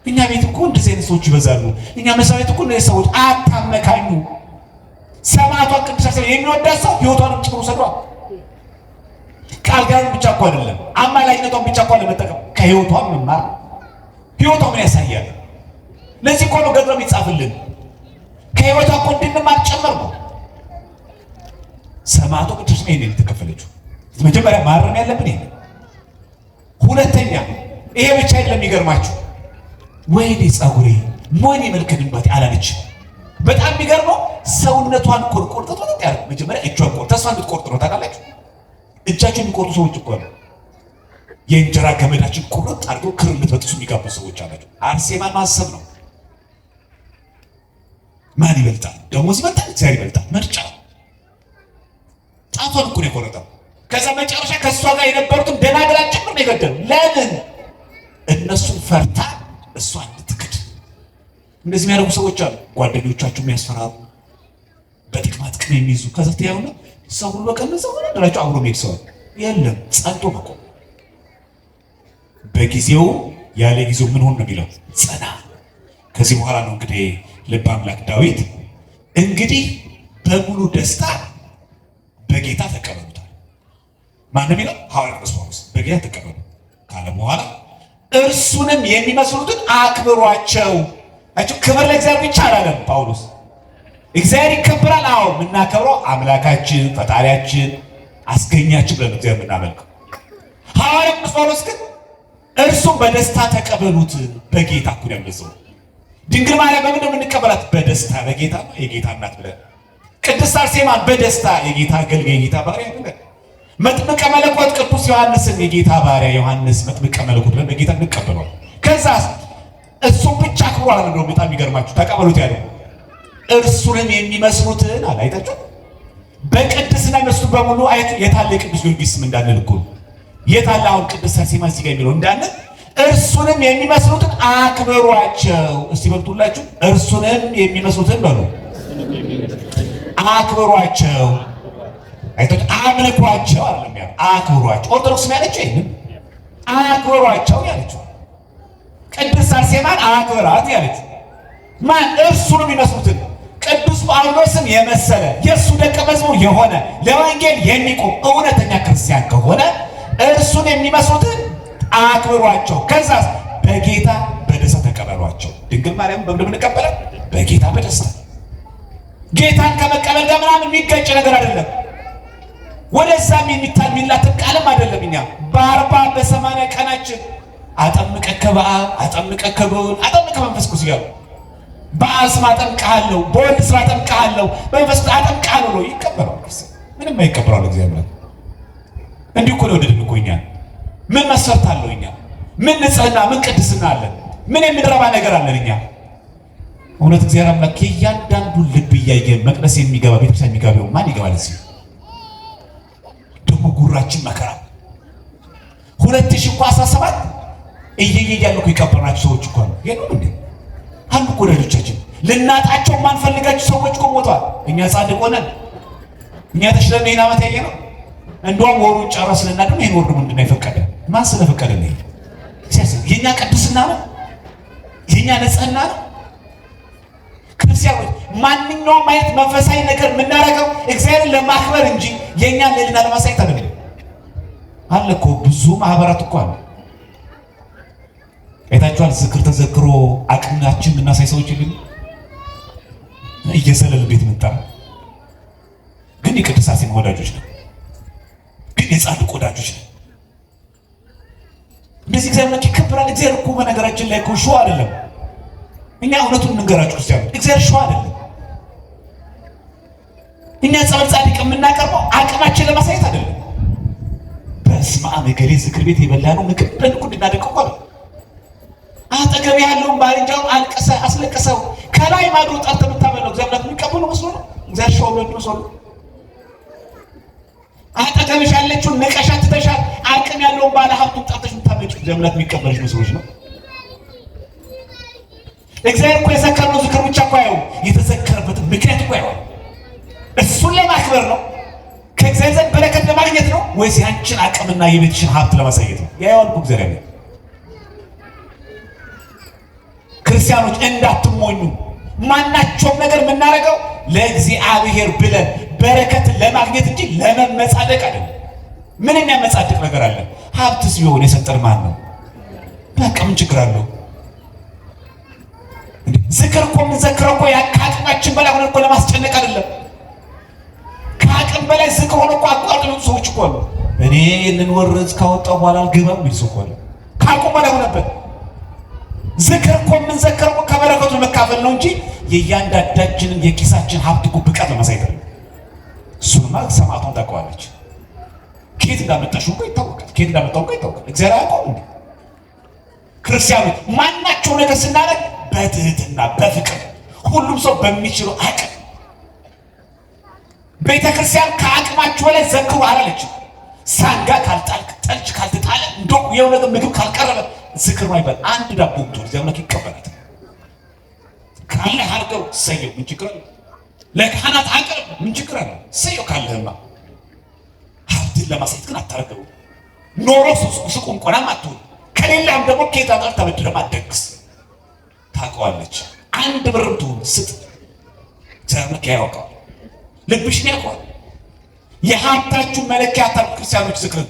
እኛ ቤት እኮ እንደዚህ አይነት ሰዎች ይበዛሉ። እኛ መስሪያ ቤት እኮ እንደዚህ ሰዎች አታመካኙ። ሰማዕቷን ቅድስት አርሴማ የሚወዳት ሰው ሕይወቷንም ጭምር ሰዷል። ቃል ጋር ብቻ እኮ አይደለም፣ አማላጅነቷን ብቻ እኮ ለመጠቀም ከሕይወቷን መማር። ሕይወቷ ምን ያሳያል? ለዚህ እኮ ነው ገድሎ የሚጻፍልን። ከሕይወቷ እኮ እንድንማር ጨመር ነው። ሰማዕቷ ቅድስት አርሴማ ይሄን የተከፈለችው መጀመሪያ ማረም ያለብን ይሄ። ሁለተኛ ይሄ ብቻ አይደለም። የሚገርማችሁ ወይኔ ጸጉሬ ሞኔ መልክንባት አላለች። በጣም የሚገርመው ሰውነቷን ቆርጦ ያለ መጀመሪያ እጇን ቆርጦ ተስፋ እንድትቆርጥ ነው። ታውቃላችሁ? እጃቸው የሚቆርጡ ሰዎች እኮ ነው። የእንጀራ ገመዳችን ቁርጥ አድርገው ክር እንድትበጥሱ የሚጋቡ ሰዎች አላቸው። አርሴማን ማሰብ ነው። ማን ይበልጣል? ደሞዝ ይበልጣል? እግዚአብሔር ይበልጣል? ምርጫ። ጣቷን እኮ ነው የቆረጠው። ከዛ መጨረሻ ከእሷ ጋር የነበሩትን ደናግላን ጭምር ነው የገደሉ። ለምን? እነሱን ፈርታ እሷ እንድትክድ። እንደዚህ የሚያደርጉ ሰዎች አሉ። ጓደኞቻቸው የሚያስፈራሩ፣ በጥቅማ ጥቅም የሚይዙ። ከዛ ትያዩና ሰው ሁሉ በቀነሰ ሆነ ድራቸው አብሮ የሚሄድ ሰው የለም። ጸንቶ መቆም በጊዜው ያለ ጊዜው ምን ሆነ ነው የሚለው ጸና። ከዚህ በኋላ ነው እንግዲህ ልበ አምላክ ዳዊት እንግዲህ በሙሉ ደስታ በጌታ ተቀበሉታል። ማን ነው የሚለው? ሐዋርያው ቅዱስ ጳውሎስ በጌታ ተቀበሉ ካለ በኋላ እርሱንም የሚመስሉትን አክብሯቸው። አችሁ ክብር ለእግዚአብሔር ብቻ አላለም ጳውሎስ። እግዚአብሔር ይከበራል። አዎ የምናከብረው አምላካችን ፈጣሪያችን አስገኛችን ብለን እግዚአብሔር የምናመልከው። ሐዋርያው ቅዱስ ጳውሎስ ግን እርሱም በደስታ ተቀበሉት። በጌታ እኮ ያመዘው ድንግል ማርያም በምንድን ነው የምንቀበላት? በደስታ በጌታ ነው የጌታ እናት ብለን። ቅድስት አርሴማን በደስታ የጌታ አገልጋይ የጌታ ባሪያ ብለን። መጥምቀ መለኮት ቅዱስ ዮሐንስን የጌታ ባሪያ ዮሐንስ መጥምቀ መለኮት ብለን በጌታ እንቀበለው። ከዛ እሱም ብቻ አክብሮ አላለም። በጣም የሚገርማችሁ ተቀበሉት ያለው እርሱንም የሚመስሉትን አላይታችሁ በቅድስና የሚመስሉ በሙሉ አይቱ። የታለ ቅዱስ ጊዮርጊስ ስም እንዳንል እኮ የታለ አሁን ቅድስት አርሴማ እዚህ ጋር የሚለው እንዳንል እርሱንም የሚመስሉትን አክብሯቸው። እስቲ በልጡላችሁ እርሱንም የሚመስሉትን በሉ አክብሯቸው። አይታችሁ አምልኳቸው አይደለም ያለው አክብሯቸው። ኦርቶዶክስ ያለችው ይሄንን አክብሯቸው ያለችው ቅድስት አርሴማን አክብራት ያለችው ማን? እርሱንም የሚመስሉትን ቅዱስ ጳውሎስን የመሰለ የእሱ ደቀ መዝሙር የሆነ ለወንጌል የሚቆም እውነተኛ ክርስቲያን ከሆነ እርሱን የሚመስሉትን አክብሯቸው። ከዛ በጌታ በደስታ ተቀበሏቸው። ድንግል ማርያም በምንድን የምንቀበለው? በጌታ በደስታ። ጌታን ከመቀበል ጋር ምናምን የሚገጭ ነገር አይደለም። ወደዛም የሚላትም ቃልም አይደለም። እኛ በ40 በ80 ቀናችን አጠምቀከ በአብ አጠምቀከ በወልድ አጠምቀከ በመንፈስ ቅዱስ እያሉ በአስም አጠምቅሃለሁ፣ በወልድ ስም አጠምቅሃለሁ፣ በመንፈስ ቅዱስ አጠምቅሃለሁ ብሎ ይቀበላል። ምንም አይቀበላል እግዚአብሔር። እንዲህ እኮ ነው ወደድን እኮ እኛ። ምን መስፈርት አለው እኛ? ምን ንጽህና፣ ምን ቅድስና አለን? ምን የምንረባ ነገር አለን እኛ? እውነት እግዚአብሔር አምላክ የእያንዳንዱን ልብ እያየ መቅደስ የሚገባ ቤተክርስቲያን የሚገባው ማን ይገባል? እዚህ ደግሞ ጉራችን መከራ 2017 እያሉ እኮ የቀበርናቸው ሰዎች እኮ ነው። ይሄ ነው እንዴ? አንዱ እኮ ወዳጆቻችን ልናጣቸው ማንፈልጋቸው ሰዎች እኮ ሞተዋል። እኛ ጻድቅ ሆነን እኛ ተሽለን ይሄን ዓመት ያየ ነው። እንደውም ወሩን ጨረስንና ደግሞ ይሄን ወር ምንድን ነው የፈቀደ? ማን ስለፈቀደ ነው? የኛ ቅድስና ነው? የኛ ንጽህና ነው? ክርስቲያኖች ማንኛውም አይነት መንፈሳዊ ነገር የምናደርገው እግዚአብሔርን ለማክበር እንጂ የእኛን ልዕልና ለማሳየት አይደለም። አለ እኮ ብዙ ማህበራት እኮ አሉ። አይታችኋል? ዝክር ተዘክሮ አቅማችን የምናሳይ ሰዎች ይሉ እየሰለል ቤት ምንጠራ ግን የቅድስት አርሴማ ወዳጆች ነው። ግን የጻድቅ ወዳጆች ነው። እንደዚህ እግዚአብሔር ይከበራል። እግዚአብሔር እኮ በነገራችን ላይ እኮ ሸዋ አይደለም። እኛ እውነቱን እንገራችሁ ክርስቲያኖች፣ እግዚአብሔር ሸዋ አይደለም። እኛ ጸበል ጻድቅ የምናቀርበው አቅማችን ለማሳየት አይደለም። በስመ አብ እገሌ ዝክር ቤት የበላነው ምግብ ብለን እኮ እንድናደርገው እኮ ነው። አጠገብ ያለውን ባልንጀራውን አልቀሰህ አስለቀሰው ከላይ ማዶ ጠርተህ የምታበላው እግዚአብሔር የሚቀበለው መስሎ ነው። እግዚአብሔር ሸዋ ነው መስሎ ነው። አጠገብሽ ያለችውን ንቀሻት ትተሻት አቅም ያለውን ባለ ሀብቱን ጠርተሽ የምታመጪው እግዚአብሔር የሚቀበልሽ መስሎሽ ነው። እግዚአብሔር እኮ የዘከረው ዝክር ብቻ እኮ አይሆን፣ የተዘከረበት ምክንያት እኮ አይሆን። እሱን ለማክበር ነው? ከእግዚአብሔር ዘንድ በረከት ለማግኘት ነው? ወይስ ያንቺን አቅምና የቤትሽን ሀብት ለማሳየት ነው? ያያውን እኮ እግዚአብሔር። ክርስቲያኖች እንዳትሞኙ፣ ማናቸውም ነገር የምናደርገው ለእግዚአብሔር ብለን በረከትን ለማግኘት እንጂ ለመመጻደቅ አይደለም። ምን የሚያመጻድቅ ነገር አለ? ሀብትስ ቢሆን የሰጠን ማን ነው? በቃ ምን ችግር አለው? ዝክር እኮ የምንዘክረው እኮ ከአቅማችን በላይ ሆነ እኮ ለማስጨነቅ አይደለም። ከአቅም በላይ ዝክር ሆነ እኮ አቋርጥ ሰዎች እኮ አሉ። እኔ ይህንን ወር ካወጣሁ በኋላ አልገባም የሚል ሰው እኮ አለ። ከአቅሙ በላይ ሆነበት። ዝክር እኮ የምንዘክረው ከበረከቱ መካፈል ነው እንጂ የእያንዳንዳችንን የኪሳችን ሀብት እኮ ብቃት ለማሳየት አይደለም። እሱንማ ሰማዕቷን ታውቀዋለች። ከየት እንዳመጣሽው እኮ ይታወቃል። ከየት እንዳመጣው እኮ ይታወቃል። እግዚአብሔር አያውቀውም እንዴ? ክርስቲያኖች ማናቸው ነገር ስናደርግ በትህትና በፍቅር ሁሉም ሰው በሚችለው አቅም። ቤተክርስቲያን ከአቅማችሁ በላይ ዘክሩ አላለችም። ሳንጋ ካልጣልክ፣ ጠልጭ ካልተጣለ፣ እንደው የሆነ ምግብ ካልቀረበ ዝክር ነው አይባል። አንድ ዳቦ ብትሆን እግዚአብሔር አምላክ ይቀበላል። ካለ አድርገው ሰየው፣ ምን ችግር አለ? ለካህናት አቅርብ፣ ምን ችግር አለ? ሰየው ካለህማ። ሀብትን ለማሳየት ግን አታረገው። ኖሮ ሱቁ እንቆናም አትሆን። ከሌላም ደግሞ ኬታ ጋር ተበድረም አትደግስ። ታውቀዋለች። አንድ ብርም ትሁን ስጥ። እግዚአብሔር ያውቀዋል፣ ልብሽን ያውቀዋል። የሀብታችሁ መለኪያ ታርቁ ክርስቲያኖች። ዝክር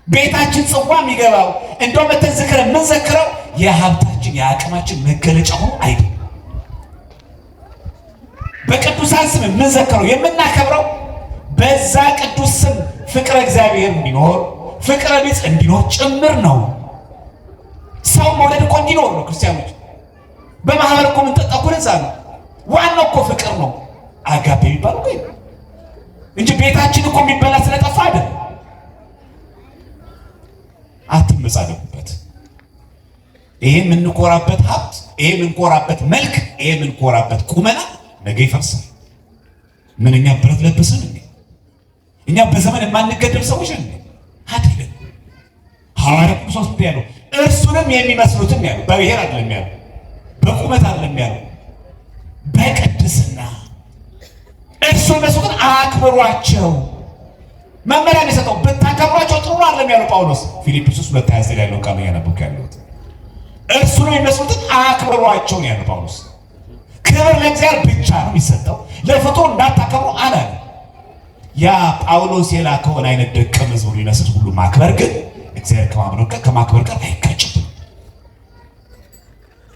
ቤታችን ጽዋ የሚገባው እንደው መተን ዝክር የምንዘክረው የሀብታችን የአቅማችን መገለጫ ሆኖ አይደለም። በቅዱሳን ስም የምንዘክረው የምናከብረው በዛ ቅዱስ ስም ፍቅረ እግዚአብሔር እንዲኖር ፍቅረ ቢጽ እንዲኖር ጭምር ነው። ሰው መውደድ እኮ እንዲኖር ነው። ክርስቲያኖች በማህበር እኮ የምንጠጣ እኮ ለዛ ነው። ዋናው እኮ ፍቅር ነው። አጋፔ የሚባለው እኮ እንጂ ቤታችን እኮ የሚበላ ስለጠፋ አይደለም። አትመጻደቁበት። ይሄ የምንኮራበት ሀብት፣ ይሄ የምንኮራበት መልክ፣ ይሄ የምንኮራበት ቁመና ነገ ይፈርሳል። ምንኛ ብረት ለበስን እንዴ? እኛ በዘመን የማንገደብ ሰዎች ነን አይደለም። ሐዋርያው ክርስቶስ ያለው እርሱንም የሚመስሉትም ያለው በብሔር አይደለም ያለው፣ በቁመት አይደለም ያለው፣ በቅድስና እርሱ መስሉትን አክብሯቸው። መመሪያን የሰጠው ብታከብሯቸው ጥሩ አይደለም ያለው ጳውሎስ ፊልጵስዩስ 2:29 ያለው ቃል ያነበብኩ ያለሁት እርሱንም የሚመስሉትን አክብሯቸው ነው ያለው ጳውሎስ። ክብር ለእግዚአብሔር ብቻ ነው የሚሰጠው፣ ለፍጡር እንዳታከብሩ አላለ። ያ ጳውሎስ የላከውን አይነት ደቀ መዝሙር ይመስል ሁሉ ማክበር ግን እግዚአብሔር ከማክበር ጋር አይጋጭም።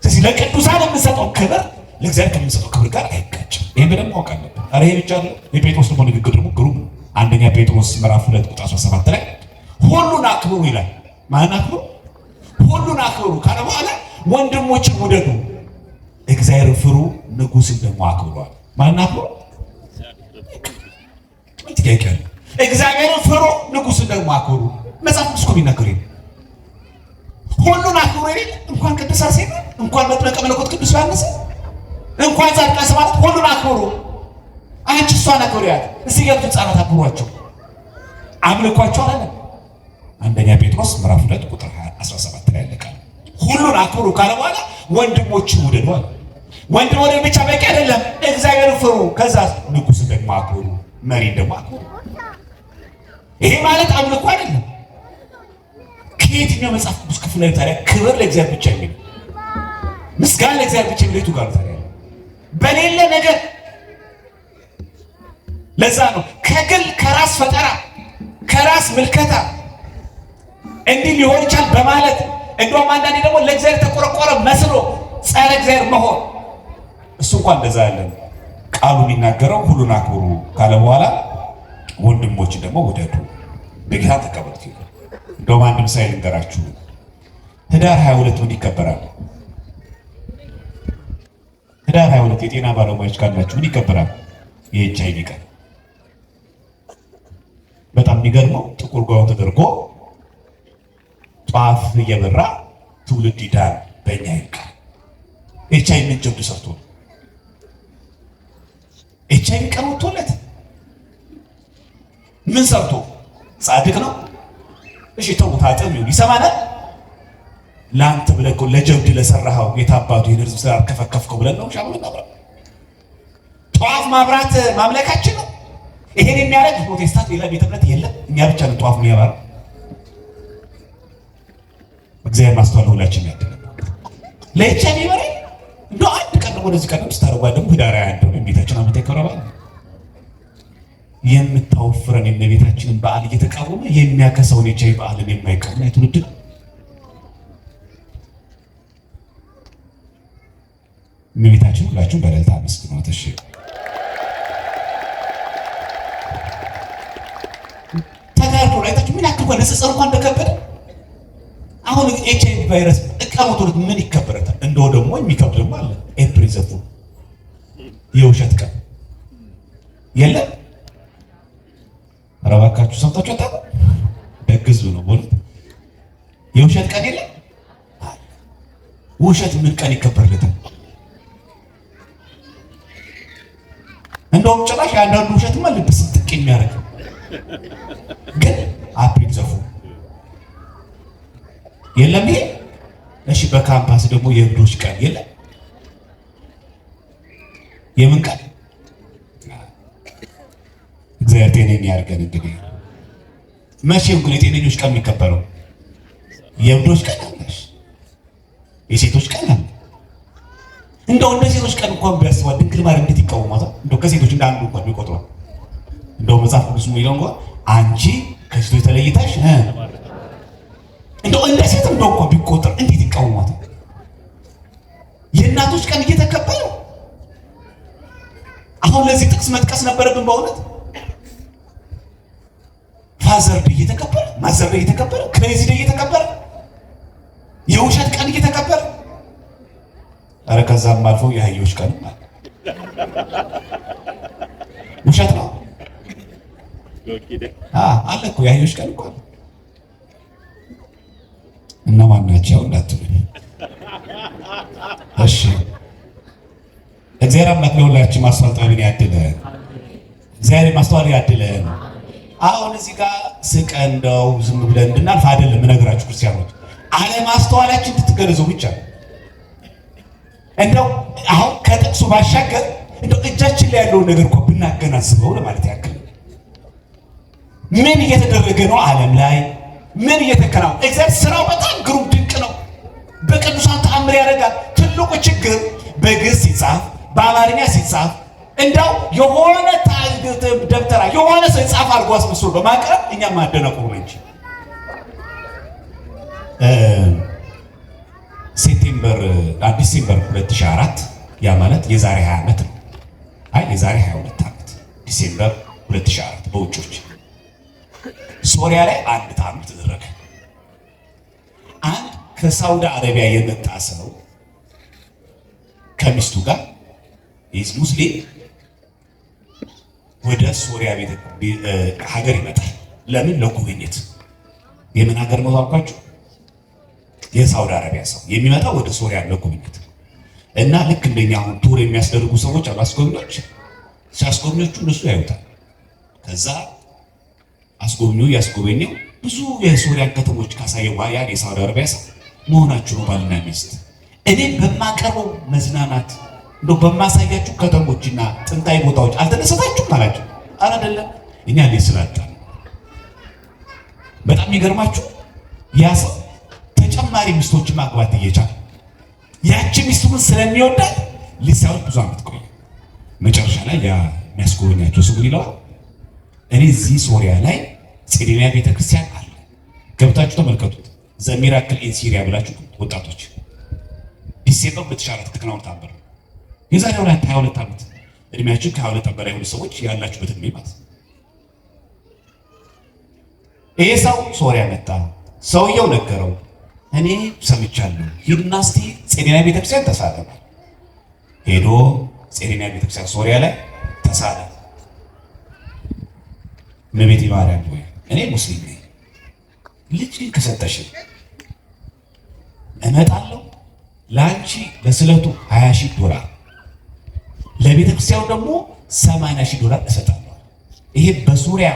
ስለዚህ ለቅዱሳን የምንሰጠው ክብር ለእግዚአብሔር ከምንሰጠው ክብር ጋር አይጋጭም። ይሄን በደንብ ማወቅ አለብን። ኧረ ይሄ ብቻ አይደለም። የጴጥሮስ ደግሞ ንግግር ደግሞ ግሩም ነው። አንደኛ ጴጥሮስ ምዕራፍ 2 ቁጥር 17 ላይ ሁሉን አክብሩ ይላል። ማን አክብሩ? ሁሉን አክብሩ ካለ በኋላ ወንድሞችን ውደዱ፣ እግዚአብሔርን ፍሩ፣ ንጉሥን ደግሞ አክብሯል። ማን አክብሩ? ጥያቄ አለ። እግዚአብሔርን ፍሩ፣ ንጉሥን ደግሞ አክብሩ። መጽሐፍ ቅዱስ እኮ የሚናገር ነው። ሁሉን አክብሩ ይላል። እንኳን ቅዱስ አርሴማ፣ እንኳን መጥምቀ መለኮት ቅዱስ ዮሐንስ፣ እንኳን ጻድቃን ሰማዕታት ሁሉን አክብሩ። አንቺ እሷን አክብሪያት። እዚህ ገብቶ ሕፃናት አክብሯቸው፣ አምልኳቸው አለ። አንደኛ ጴጥሮስ ምዕራፍ 2 ቁጥር 17 ላይ ያለቃል። ሁሉን አክብሩ ካለ በኋላ ወንድሞችን ውደዱ አለ። ወንድም ወደ ብቻ በቂ አይደለም። እግዚአብሔርን ፍሩ፣ ከዛ ንጉሥን ደግሞ አክብሩ፣ መሪን ደግሞ አክብሩ። ይሄ ማለት አምልኮ አይደለም። ከየትኛው መጽሐፍ ቅዱስ ክፍል ላይ ታዲያ ክብር ለእግዚአብሔር ብቻ የሚል ምስጋና ለእግዚአብሔር ብቻ የሚል ጋር ታዲያ በሌለ ነገር። ለዛ ነው ከግል ከራስ ፈጠራ ከራስ ምልከታ እንዲህ ሊሆን ይችላል በማለት እንደውም አንዳንዴ ደግሞ ለእግዚአብሔር ተቆረቆረ መስሎ ጸረ እግዚአብሔር መሆን። እሱ እንኳን እንደዛ ያለን ቃሉ የሚናገረው ሁሉን አክብሩ ካለ በኋላ ወንድሞችን ደግሞ ውደዱ፣ በጌታ ተቀበሉት ይላል። እንደውም አንድ ምሳሌ ልንገራችሁ። ህዳር 22 ምን ይከበራል? ህዳር 22 የጤና ባለሙያዎች ካላችሁ ምን ይከበራል? የኤችአይቪ ቀን። በጣም የሚገርመው ጥቁር ጓው ተደርጎ ጧፍ እየበራ ትውልድ ይዳን በእኛ ይልቃል። ኤችአይቪ ምን ጀብዱ ሰርቶ ነው? ኤችአይቪ ቀን ወጥቶለት ምን ሰርቶ? ጻድቅ ነው? እሺ ተው ታጠብ ይሁን ይሰማናል። ለአንተ ብለህ እኮ ለጀብድ ለሰራኸው የታባቱ የህዝብ ስራ ከፈከፍከው ብለን ነው ሻማ ምናምን ጧፍ ማብራት ማምለካችን ነው። ይሄን የሚያደርግ ፕሮቴስታንት ሌላ ቤተ እምነት የለም። እኛ ብቻ ነው ጧፍ የሚያበራው። እግዚአብሔር ማስተዋል ሁላችን ያደረገ ለእቻ ቢበረ እንደው አንድ ቀን ወደዚህ ቀን ስታረጓ ደግሞ ህዳር ያለው ቤታችን አመት ይከረባል። የምታወፍረን የቤታችንን በዓል እየተቃወመ የሚያከሰውን የቻይ በዓልን የማይቀበል ትውልድ ነው። እመቤታችን ሁላችሁ በእልልታ አመስግኗት። እሺ ተጋርዶ አይታችሁ ምን ያክል ንጽጽር እንኳን እንደከበደ። አሁን ኤችአይቪ ቫይረስ እቀሙት ምን ይከበረታል? እንደው ደግሞ የሚከብድ ደግሞ አለ። ኤፕሪል ዘፉ የውሸት ቀን የለም። ኧረ እባካችሁ ሰምታችሁ አታውቁ? ደግ ህዝብ ነው ቦል የውሸት ቀን የለም። ውሸት ምን ቀን ይከበርለታል? እንደውም ጭራሽ አንዳንዱ ውሸትማ ልብ ስንጥቅ የሚያደርግ ግን አፕሪል ዘፉ የለም። ይሄ እሺ፣ በካምፓስ ደግሞ የእብዶች ቀን የለም። የምን ቀን? እግዚአብሔር ጤነኛ ያድርገን። እንግዲህ መቼም ግን የጤነኞች ቀን የሚከበረው የእብዶች ቀን አለሽ፣ የሴቶች ቀን አለ። እንደው እንደ ሴቶች ቀን እንኳን ቢያስቧት ድንግል ማርያም እንዴት ይቃወማታል? እንደው ከሴቶች እንደ አንዱ እንኳን ቢቆጥሯል። እንደው መጽሐፍ ቅዱስ የሚለው እንኳን አንቺ ከሴቶች ተለይተሽ እንደው እንደ ሴት እንደው እንኳን ቢቆጥር እንዴት ይቃወማታል? የእናቶች ቀን እየተከበረ አሁን ለዚህ ጥቅስ መጥቀስ ነበረብን በእውነት። ፋዘር ዴይ እየተከበረ ማዘር ዴይ እየተከበረ ክሬዚ ዴይ እየተከበረ የውሸት ቀን እየተከበረ ኧረ ከዛም አልፎ የአህዮች ቀን ውሸት ነው አለ እኮ የአህዮች ቀን እኮ እነማን ናቸው እንዳትሉኝ እሺ። እግዚአብሔር አምላክ ለሁላችን ማስተዋል ጥበብን ያድለን። እግዚአብሔር ማስተዋል ያድለን። አሁን እዚህ ጋር ስቀን እንደው ዝም ብለን እንድናልፍ አይደለም እነግራችሁ ክርስቲያኖች፣ አለማስተዋላችን እንድትገነዘቡ ብቻ ነው። እንደው አሁን ከጥቅሱ ባሻገር እንደው እጃችን ላይ ያለውን ነገር እኮ ብናገናዝበው ለማለት ያክል ምን እየተደረገ ነው ዓለም ላይ ምን እየተከናወነ? እግዚአብሔር ስራው በጣም ግሩም ድንቅ ነው። በቅዱሳን ተአምር ያደርጋል። ትልቁ ችግር በግዕዝ ሲጻፍ በአማርኛ ሲጻፍ እንደው የሆነ ደብተራ የሆነ ሰው የጻፈ አድርጎ አስመስሎ በማቅረብ እኛም ማደነቁሩ ነው እንጂ ዲሴምበር 2004 ያ ማለት የዛሬ 20 ዓመት ነው። አይ የዛሬ 22 ዓመት ዲሴምበር 2004 በውጮች ሶሪያ ላይ አንድ ተአምር ተደረገ። አንድ ከሳውዲ አረቢያ የመጣ ሰው ከሚስቱ ጋር ይህ ሙስሊም ወደ ሶሪያ ሀገር ይመጣል። ለምን? ለጉብኝት። የምን ሀገር ነው አልኳችሁ? የሳውዲ አረቢያ ሰው የሚመጣው ወደ ሶሪያ ለጉብኝት እና ልክ እንደኛ አሁን ቱር የሚያስደርጉ ሰዎች አሉ፣ አስጎብኞች። ሲያስጎብኞቹ እነሱ ያዩታል። ከዛ አስጎብኚው ያስጎበኘው ብዙ የሶሪያ ከተሞች ካሳየው ያ የሳውዲ አረቢያ ሰው መሆናችሁ ነው ባልና ሚስት። እኔ በማቀርበው መዝናናት እንደው በማሳያችሁ ከተሞችና ጥንታዊ ቦታዎች አልተደሰታችሁም አላቸው። ኧረ አይደለም እኛ ላይ ስላጣ። በጣም የሚገርማችሁ ያ ሰው ተጨማሪ ሚስቶችን ማግባት እየቻለ ያቺ ሚስቱን ስለሚወዳት ሊሳውት ብዙ ዓመት ቆየ። መጨረሻ ላይ ያ የሚያስጎበኛቸው ሰው ይለዋል፣ እኔ እዚህ ሶሪያ ላይ ጼዴንያ ቤተክርስቲያን አለ፣ ገብታችሁ ተመልከቱት። ዘሚራክል ኢን ሲሪያ ብላችሁ ወጣቶች ዲሴምበር 2004 ተከናወነ ታምር። የዛሬ 22 ዓመት እድሜያችሁ ከ22 ዓመት በላይ የሆኑ ሰዎች ያላችሁበት እድሜ ማለት ይሄ ሰው ሶሪያ መጣ። ሰውየው ነገረው፣ እኔ ሰምቻለሁ፣ ሂድና እስቲ ጼዴንያ ቤተክርስቲያን ተሳለም። ሄዶ ጼዴንያ ቤተክርስቲያን ሶሪያ ላይ ተሳለም። እመቤቴ ማርያም ሆይ እኔ ሙስሊም ነኝ፣ ልጅ ከሰጠሽ እመጣለሁ፣ ለአንቺ ለስለቱ $20,000 ለቤተ ክርስቲያኑ ደግሞ $80,000 እሰጣለሁ። ይሄ በሶሪያ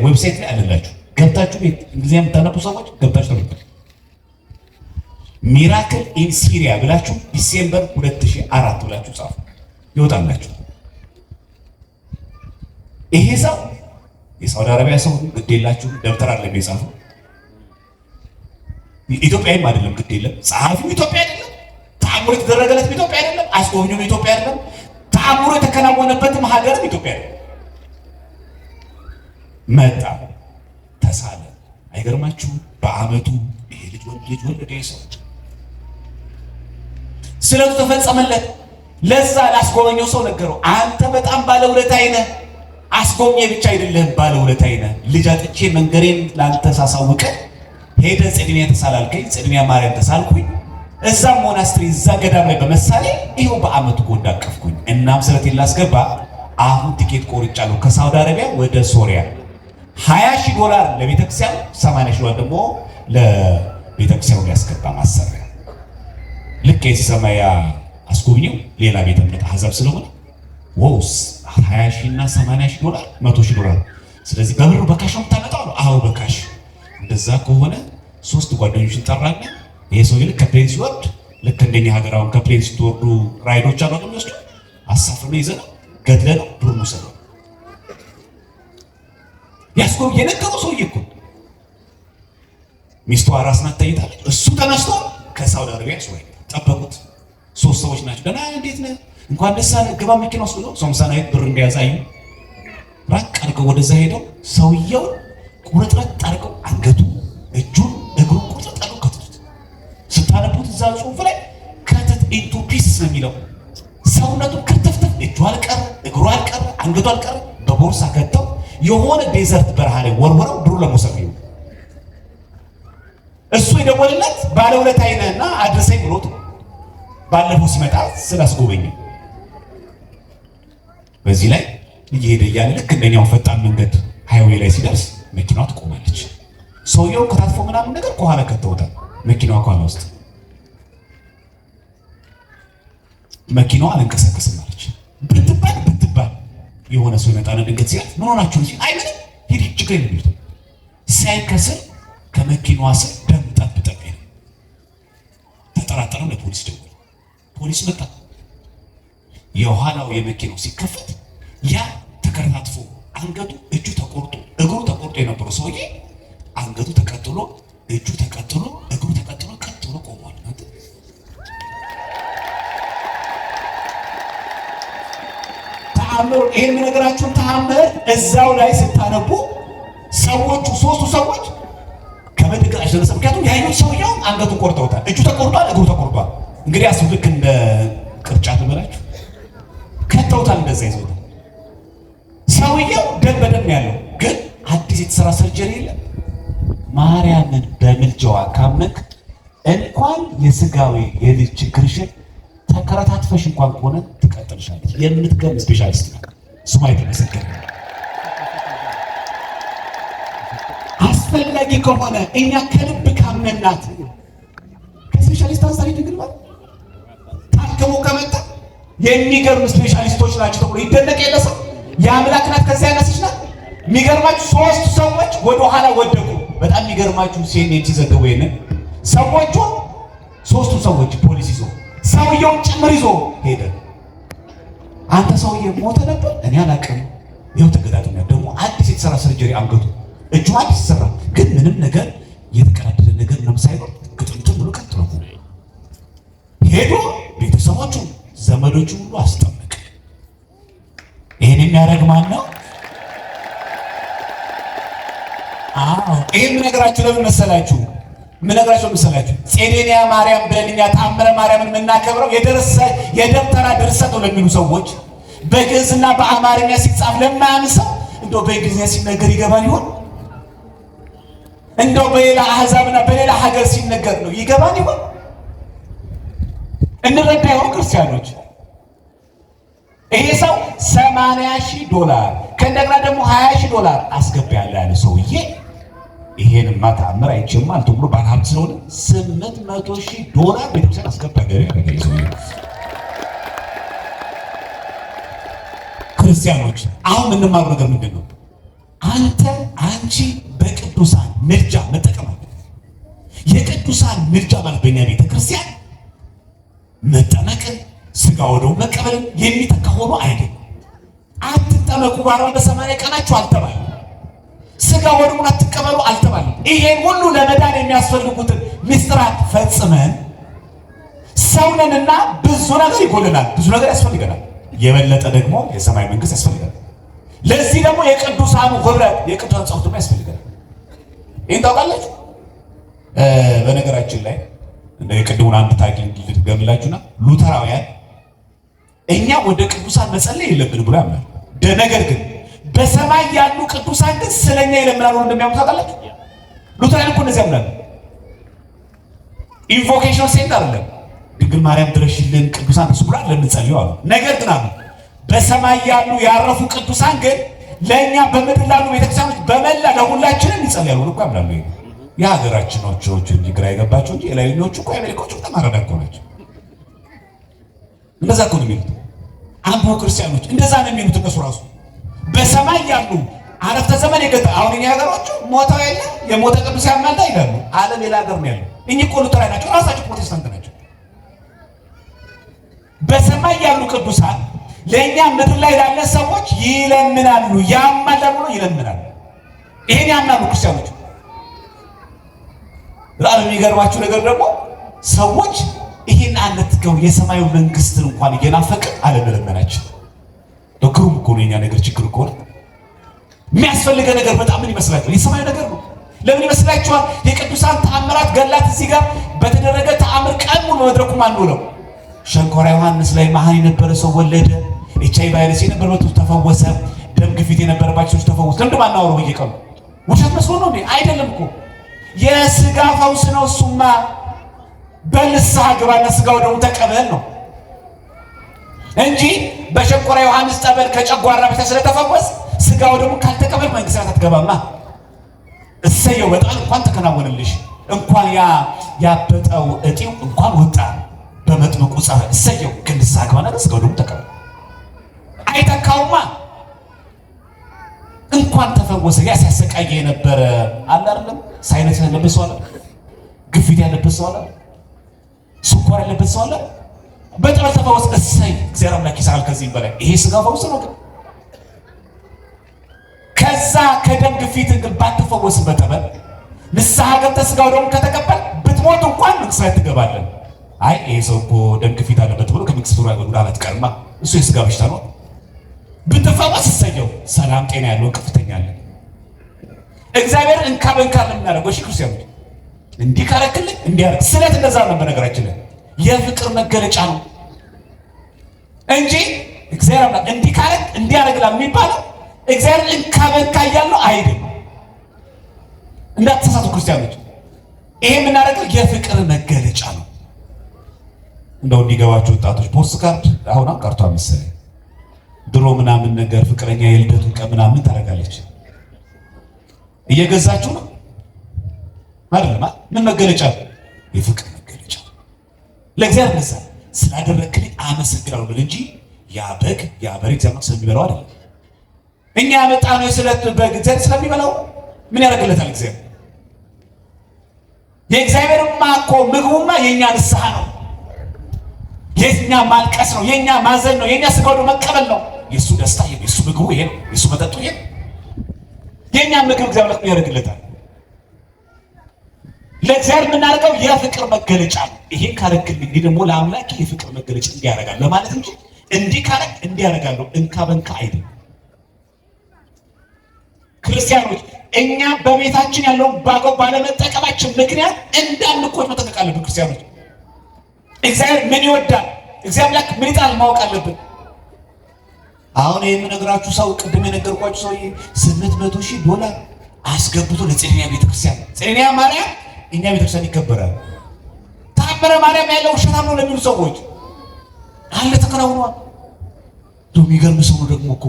ዌብሳይት ላይ አለላችሁ። ገብታችሁ ቤት እንግሊዝኛ የምታነቡ ሰዎች ገብታችሁ ተመልከቱ። ሚራክል ኢን ሲሪያ ብላችሁ ዲሴምበር 2004 ብላችሁ ጻፉ ይወጣላችሁ። ይሄ ሰው የሳውዲ አረቢያ ሰው ግዴላችሁ ደብተር አይደለም የጻፈው፣ ኢትዮጵያዊም አይደለም ግድ የለም። ጸሐፊው ኢትዮጵያ አይደለም፣ ተአምሮ የተደረገለት ኢትዮጵያ አይደለም፣ አስጎብኚው ኢትዮጵያ አይደለም፣ ተአምሮ የተከናወነበትም ሀገርም ኢትዮጵያ አይደለም። መጣ ተሳለ። አይገርማችሁም? በአመቱ ይሄ ልጅ ወለደ። ሰው ስለቱ ተፈጸመለት። ለዛ ላስጎበኘው ሰው ነገረው። አንተ በጣም ባለውለታዬ ነህ፣ አስጎብኜ ብቻ አይደለህም ባለውለታዬ ነህ። ልጅ አጥቼ መንገሬን ላንተ ሳሳውቅ ሄደ ጽድሚያ ተሳላልከኝ፣ ጽድሚያ ማርያም ተሳልኩኝ። እዛም ሞናስትሪ እዛ ገዳም ላይ በመሳሌ ይኸው በአመቱ ጎንዳ አቀፍኩኝ። እናም ስለቴን ላስገባ አሁን ቲኬት ቆርጫለሁ ከሳውዲ አረቢያ ወደ ሶሪያ $20,000 ለቤተክርስቲያን፣ $80,000 ደግሞ ለቤተክርስቲያኑ ሊያስገባ ማሰሪያ። ልክ የሰማያ አስጎብኚው ሌላ ቤተ እምነት አሕዛብ ስለሆነ ወውስ $20,000 እና $80,000 $100,000። ስለዚህ በብር በካሽ ነው የምታመጣው? አዎ በካሽ። እንደዛ ከሆነ 3 ጓደኞችን ጠራና ይሄ ሰው ልክ ከፕሌን ሲወርድ ልክ እንደኛ ሀገር አሁን ከፕሌን ሲወርዱ ራይዶች አሉ የሚወስዱ አሳፍረን ይዘነው ገድለነው ብሩን ወሰደው። ያስጎብ የነገረው ሰውዬ እኮ ሚስቱ አራስ ናት ተይታለች። እሱ ተነስቶ ከሳውዲ አረቢያ ሶሪ ጠበቁት። 3 ሰዎች ናቸው። ደህና እንዴት ነህ? እንኳን ደስ አለህ ግባ መኪና ውስጥ ብሎ ሶምሳናዊት ብር እንዲያዛዩ ራቅ አድርገው ወደዛ ሄደው ሰውየው ቁርጥርጥ አድርገው አንገቱ፣ እጁን፣ እግሩ ቁርጥርጥ አድርገው ከተቱት። ስታነቡት እዛ ጽሑፍ ላይ ከተት ኢንቱ ፒስስ ነው የሚለው። ሰውነቱን ከተፍተፍ፣ እጁ አልቀረ፣ እግሩ አልቀረ፣ አንገቱ አልቀረ፣ በቦርሳ ከተው የሆነ ዴዘርት በረሃ ላይ ወርወረው ብሩ ለመውሰድ ነው። እሱ የደወለለት ባለውለታዬ ነህና አድርሰኝ ብሎት ባለፈው ሲመጣ ስላስጎበኘ። በዚህ ላይ እየሄደ እያለ ልክ እንደኛው ፈጣን መንገድ ሃይዌይ ላይ ሲደርስ መኪናዋ ትቆማለች። ሰውየው ከታትፎ ምናምን ነገር ከኋላ ከተውታል። መኪናዋ ከኋላ ውስጥ መኪናዋ አልንቀሳቀስም አለች። ብትባል የሆነ ሰው ይመጣና ድንገት ሲያልፍ ምን ሆናችሁ ነው? አይ ምንም ሂድ ችግር የለም ይሉት። ሳይከስር ከመኪናዋ ስር ደም ጠብ ነው። ተጠራጠረም፣ ለፖሊስ ደወለ። ፖሊስ መጣ። የኋላው የመኪናው ሲከፈት ያ ተከታትፎ አንገቱ እጁ ተቆርጦ እግሩ ተቆርጦ የነበረው ሰውዬ አንገቱ ተቀጥሎ እጁ ተቀጥሎ እግሩ ተቀጥሎ ቀጥ ብሎ ቆሟል። ተአምር። ይሄን ነገራችሁን ተአምር እዛው ላይ ስታነቡ ሰዎቹ 3ቱ ሰዎች ከመድገራሽ ደረሰ። ምክንያቱም ያዩት ሰውየው አንገቱ ቆርጠውታል፣ እጁ ተቆርጧል፣ እግሩ ተቆርጧል። እንግዲህ አስቡ፣ ልክ እንደ ቅርጫት በላችሁ ከተውታል፣ እንደዛ ይዘውታል። ሰውየው ደም በደም ያለው ግን አዲስ የተሰራ ሰርጀሪ የለም። ማርያምን በምልጃዋ ካመንክ እንኳን የስጋዊ የልጅ ችግርሽን ተከራታትፈሽ እንኳን ከሆነ ትቀጥልሻለች። የምትገርም ስፔሻሊስት ነው። ስሟ የተመሰገነ። አስፈላጊ ከሆነ እኛ ከልብ ካመናት ከስፔሻሊስት አንሳሪ ድግል ማለት ታክሞ ከመጣ የሚገርም ስፔሻሊስቶች ናቸው ተብሎ ይደነቅ የለሰው የአምላክ ናት። ከዚያ ያነሰች ናት። የሚገርማችሁ 3 ሰዎች ወደ ኋላ ወደቁ። በጣም የሚገርማችሁ ሲኤንኤን ሲዘግቡ ይሄንን ሰዎቹ 3ቱ ሰዎች ፖሊስ ይዞ ሰውየውን ጭምር ይዞ ሄደ። አንተ ሰውዬ ሞተ ነበር? እኔ አላውቅም። ይኸው ተገጣጥሞ ደግሞ አዲስ የተሰራ ሰርጀሪ አንገቱ እጁ አዲስ ተሰራ፣ ግን ምንም ነገር የተቀዳደደ ነገር ምንም ሳይሆን ግጥምጥም ብሎ ቀጥሎ ሄዶ ቤተሰቦቹ ዘመዶቹ ሁሉ አስጠመቀ። ይሄን የሚያደርግ ማን ነው? ይሄን ነገራችሁ ለምን መሰላችሁ? ምን ነገራችሁ መሰላችሁ? ጼዴንያ ማርያም ብለን እኛ ተአምረ ማርያምን የምናከብረው የደብተራ ድርሰት ነው ለሚሉ ሰዎች፣ በግዕዝና በአማርኛ ሲጻፍ ለማያምን ሰው እንደው በእንግሊዝኛ ሲነገር ይገባን ይሆን? እንደው በሌላ አሕዛብና በሌላ ሀገር ሲነገር ነው ይገባን ይሆን? እንረዳ ይሆን? ክርስቲያኖች ይሄ ሰው $80,000 ከእንደገና ደግሞ $20,000 አስገባ ያለ ሰውዬ ይሄንማ ተአምር አይችልም ማለት ብሎ ባለሀብት ስለሆነ $800,000 ቤተክርስቲያን አስገባ ገሪ ያደረገ ሰውዬ። ክርስቲያኖች አሁን የምንማረው ነገር ምንድን ነው? አንተ አንቺ በቅዱሳን ምልጃ መጠቀም አለ። የቅዱሳን ምልጃ ማለት በእኛ ቤተክርስቲያን መጠመቅ ስጋ ወደሙ መቀበል የሚተካ ሆኖ አይደለም። አትጠመቁ በ40 ቀናችሁ አልተባለም። ስጋ ወደሙን አትቀበሉ አልተባለም። ይሄን ሁሉ ለመዳን የሚያስፈልጉትን ምስጢራት ፈጽመን ሰውነንና ብዙ ነገር ይጎልናል፣ ብዙ ነገር ያስፈልገናል። የበለጠ ደግሞ የሰማይ መንግስት ያስፈልገናል። ለዚህ ደግሞ የቅዱሳኑ ህብረት የቅዱሳን ጸሎት ደግሞ ያስፈልገናል። ይሄን ታውቃላችሁ። በነገራችን ላይ እንደ የቅድሙን አንድ ታሪክ ልትገምላችሁና ሉተራውያን እኛ ወደ ቅዱሳን መጸለይ የለብንም ብሎ ያምናሉ። ነገር ግን በሰማይ ያሉ ቅዱሳን ግን ስለኛ ይለምናሉ እንደሚያምኑ ታውቃላችሁ። ሉተራውያን እኮ እንደዚህ ያምናሉ። ኢንቮኬሽን ሴንት አይደለም ድንግል ማርያም ድረሽልን ቅዱሳን እሱ ብላ ለምንጸልየው አሉ። ነገር ግን አሉ በሰማይ ያሉ ያረፉ ቅዱሳን ግን ለእኛ በምድር ላሉ ቤተክርስቲያኖች በመላ ለሁላችንም ይጸልያሉ እኮ ያምናሉ። የሀገራችን ኖቾች እንጂ ግራ የገባቸው እንጂ የላይኞቹ እኮ የአሜሪካዎቹ ተማረዳ እኮ ናቸው። እንደዛ እኮ ነው የሚሉት አምቦ ክርስቲያኖች እንደዛ ነው የሚሉት። እነሱ ራሱ በሰማይ ያሉ አረፍተ ዘመን የገጠ አሁን እኛ ሀገሮቹ ሞተው የለ የሞተ ቅዱስ ያማልዳ ይላሉ። ዓለም ሌላ ሀገር ነው ያለው። እኚህ እኮ ሉተራውያን ናቸው፣ ራሳቸው ፕሮቴስታንት ናቸው። በሰማይ ያሉ ቅዱሳን ለእኛ ምድር ላይ ላለ ሰዎች ይለምናሉ፣ ያማልዳሉ ነው ይለምናሉ። ይሄን ያምናሉ ክርስቲያኖች። በጣም የሚገርማችሁ ነገር ደግሞ ሰዎች ይሄን አንተው የሰማዩ መንግስትን እንኳን እየናፈቀ አለመለመናችን ዶክሩም እኮ ነው። የኛ ነገር ችግር እኮ ነው። የሚያስፈልገ ነገር በጣም ምን ይመስላችኋል? የሰማዩ ነገር ነው። ለምን ይመስላችኋል? የቅዱሳን ተአምራት ገላት እዚህ ጋር በተደረገ ተአምር ቀን ሙሉ መድረኩ ማን ነው? ሸንኮራ ዮሐንስ ላይ መሃን የነበረ ሰው ወለደ። ኤችአይቪ ቫይረስ የነበረበት ተፈወሰ። ደም ግፊት የነበረባቸው ሰዎች ተፈወሱ። ለምን ማናወራው በየቀኑ? ውሸት መስሎ ነው እንዴ? አይደለም እኮ የስጋ ፈውስ ነው። እሱማ በንስሐ ግባና ስጋው ደግሞ ተቀበል ነው እንጂ በሸንኮራ ዮሐንስ ጸበል ከጨጓራ በሽታ ስለተፈወስ ስጋው ደግሞ ካልተቀበል መንግስት አትገባማ። እሰየው በጣም እንኳን ተከናወነልሽ፣ እንኳን ያበጠው እጢው እንኳን ወጣ በመጥምቁ ጸበል እሰየው። ግን ንስሐ ግባና ስጋው ደግሞ ተቀበል። አይተካውማ። እንኳን ተፈወሰ። ያ ሲያሰቃየ የነበረ አለ አይደለም፣ ሳይነስ ያለበት ሰው አለ፣ ግፊት ያለበት ሰው አለ፣ ስኳር ያለበት ሰው አለ። በጠበል ተፈወሰ። እሰይ እግዚአብሔር አምላክ ይሰራል ከዚህም በላይ። ይሄ ስጋ ፈውስ ነው። ግን ከዛ ከደም ግፊት ግን ባትፈወስ በጠበል ንስሐ ገብተህ ስጋው ደግሞ ከተቀበል ብትሞት እንኳን መንግስት ትገባለህ። አይ ይሄ ሰው እኮ ደም ግፊት አለበት ብሎ ከመንግስት ሩራ ወዳላ ትቀርማ። እሱ የስጋ በሽታ ነው። ብትፈወስ እሰየው፣ ሰላም ጤና ያለው ከፍተኛ አለ። እግዚአብሔር እንካ በእንካ ለምናደርገው እሺ ክርስቲያኖች እንዲህ ካረክልኝ እንዲያርግ ስለት እንደዛ ነው። በነገራችን ላይ የፍቅር መገለጫ ነው እንጂ እግዚአብሔር አምላክ እንዲህ ካረክ እንዲያረግላ የሚባለው እግዚአብሔር እንካ በእንካ ያለው አይደለም። እንዳትሳሳቱ ክርስቲያኖች፣ ይሄ የምናደርገው የፍቅር መገለጫ ነው። እንደው እንዲገባችሁ ወጣቶች ፖስት ካርድ አሁን ቀርቷል መሰለኝ። ድሮ ምናምን ነገር ፍቅረኛ የልደቱን ቀን ምናምን ታደርጋለች። እየገዛችሁ ነው አይደለም? ምን መገለጫ ነው? የፍቅር መገለጫ። ለእግዚአብሔር ነሳ ስላደረክልኝ አመሰግናለሁ ብል እንጂ ያ በግ ያ በሬ እግዚአብሔር ስለሚበላው አይደለም። እኛ ያመጣነው የስለት በግ እግዚአብሔር ስለሚበላው ምን ያደርግለታል እግዚአብሔር? የእግዚአብሔርማ እኮ ምግቡማ የኛ ንስሐ ነው፣ የኛ ማልቀስ ነው፣ የኛ ማዘን ነው፣ የኛ ስጋው መቀበል ነው። የሱ ደስታ የሱ ምግቡ ይሄ ነው፣ የሱ መጠጡ ይሄ ነው። የኛ ምግብ እግዚአብሔር ምን ያደርግለታል? ለእግዚአብሔር የምናደርገው የፍቅር መገለጫ ነው። ይሄን ካረክልኝ እንግዲህ ደግሞ ለአምላክ የፍቅር መገለጫ እንዲያደርጋል ለማለት እንጂ እንዲህ ካረክ እንዲያደርጋለሁ እንካ በንካ አይደለም። ክርስቲያኖች እኛ በቤታችን ያለውን ባጎ ባለመጠቀማችን ምክንያት እንዳንቆጭ መጠንቀቅ አለብን። ክርስቲያኖች እግዚአብሔር ምን ይወዳል፣ እግዚአብሔር ምን ይጣል ማወቅ አለብን። አሁን የምነግራችሁ ሰው ቅድም የነገርኳችሁ ሰው $800,000 አስገብቶ ለጽድንያ ቤተክርስቲያን ጽድንያ ማርያም እኛ ቤተክርስቲያን ይከበራል። ታምረ ማርያም ያለው ውሸታም ነው ለሚሉ ሰዎች አለ ተከናውኗል። የሚገርም ሰው ነው ደግሞ እኮ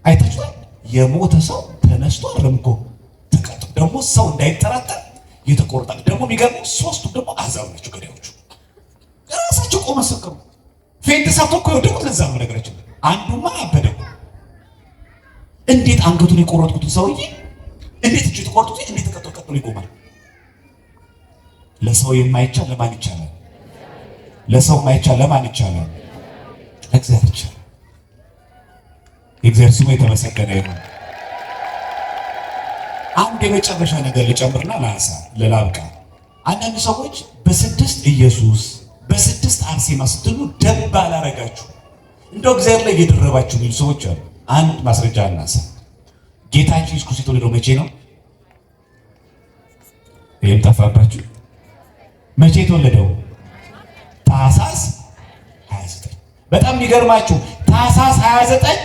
አይታችኋል። የሞተ ሰው ተነስቶ አረምኮ ተቀጥ ደግሞ ሰው እንዳይጠራጠር የተቆረጠ ደግሞ የሚገርም ሶስቱ ደግሞ አዛብ ናቸው። ገዳዮቹ ራሳቸው ቆመ ሰከሩ ፌንት ሰፍቶ እኮ የወደቁት ለዛ ነው ነገራችን። አንዱማ አበደ። እንዴት አንገቱን የቆረጥኩት ሰውዬ እንዴት እጁ ተቆርጦ እንዴት ተቀጥቶ ይቆማል? ለሰው የማይቻል ለማን ይቻላል? ለሰው የማይቻል ለማን ይቻላል? ለእግዚአብሔር ይቻላል። የእግዚአብሔር ስሙ የተመሰገነ ይሁን። አንድ የመጨረሻ ነገር ልጨምርና ላብቃ። አንዳንድ ሰዎች በስድስት ኢየሱስ በስድስት አርሴማ ስትሉ ደብ አላረጋችሁ እንደው እግዚአብሔር ላይ እየደረባችሁ የሚሉ ሰዎች አሉ። አንድ ማስረጃ እናንሳ። ጌታችን ኢየሱስ ክርስቶስ የተወለደው መቼ ነው? ይሄም ጠፋባችሁ። መቼ የተወለደው? ታኅሳስ 29። በጣም የሚገርማችሁ ታኅሳስ 29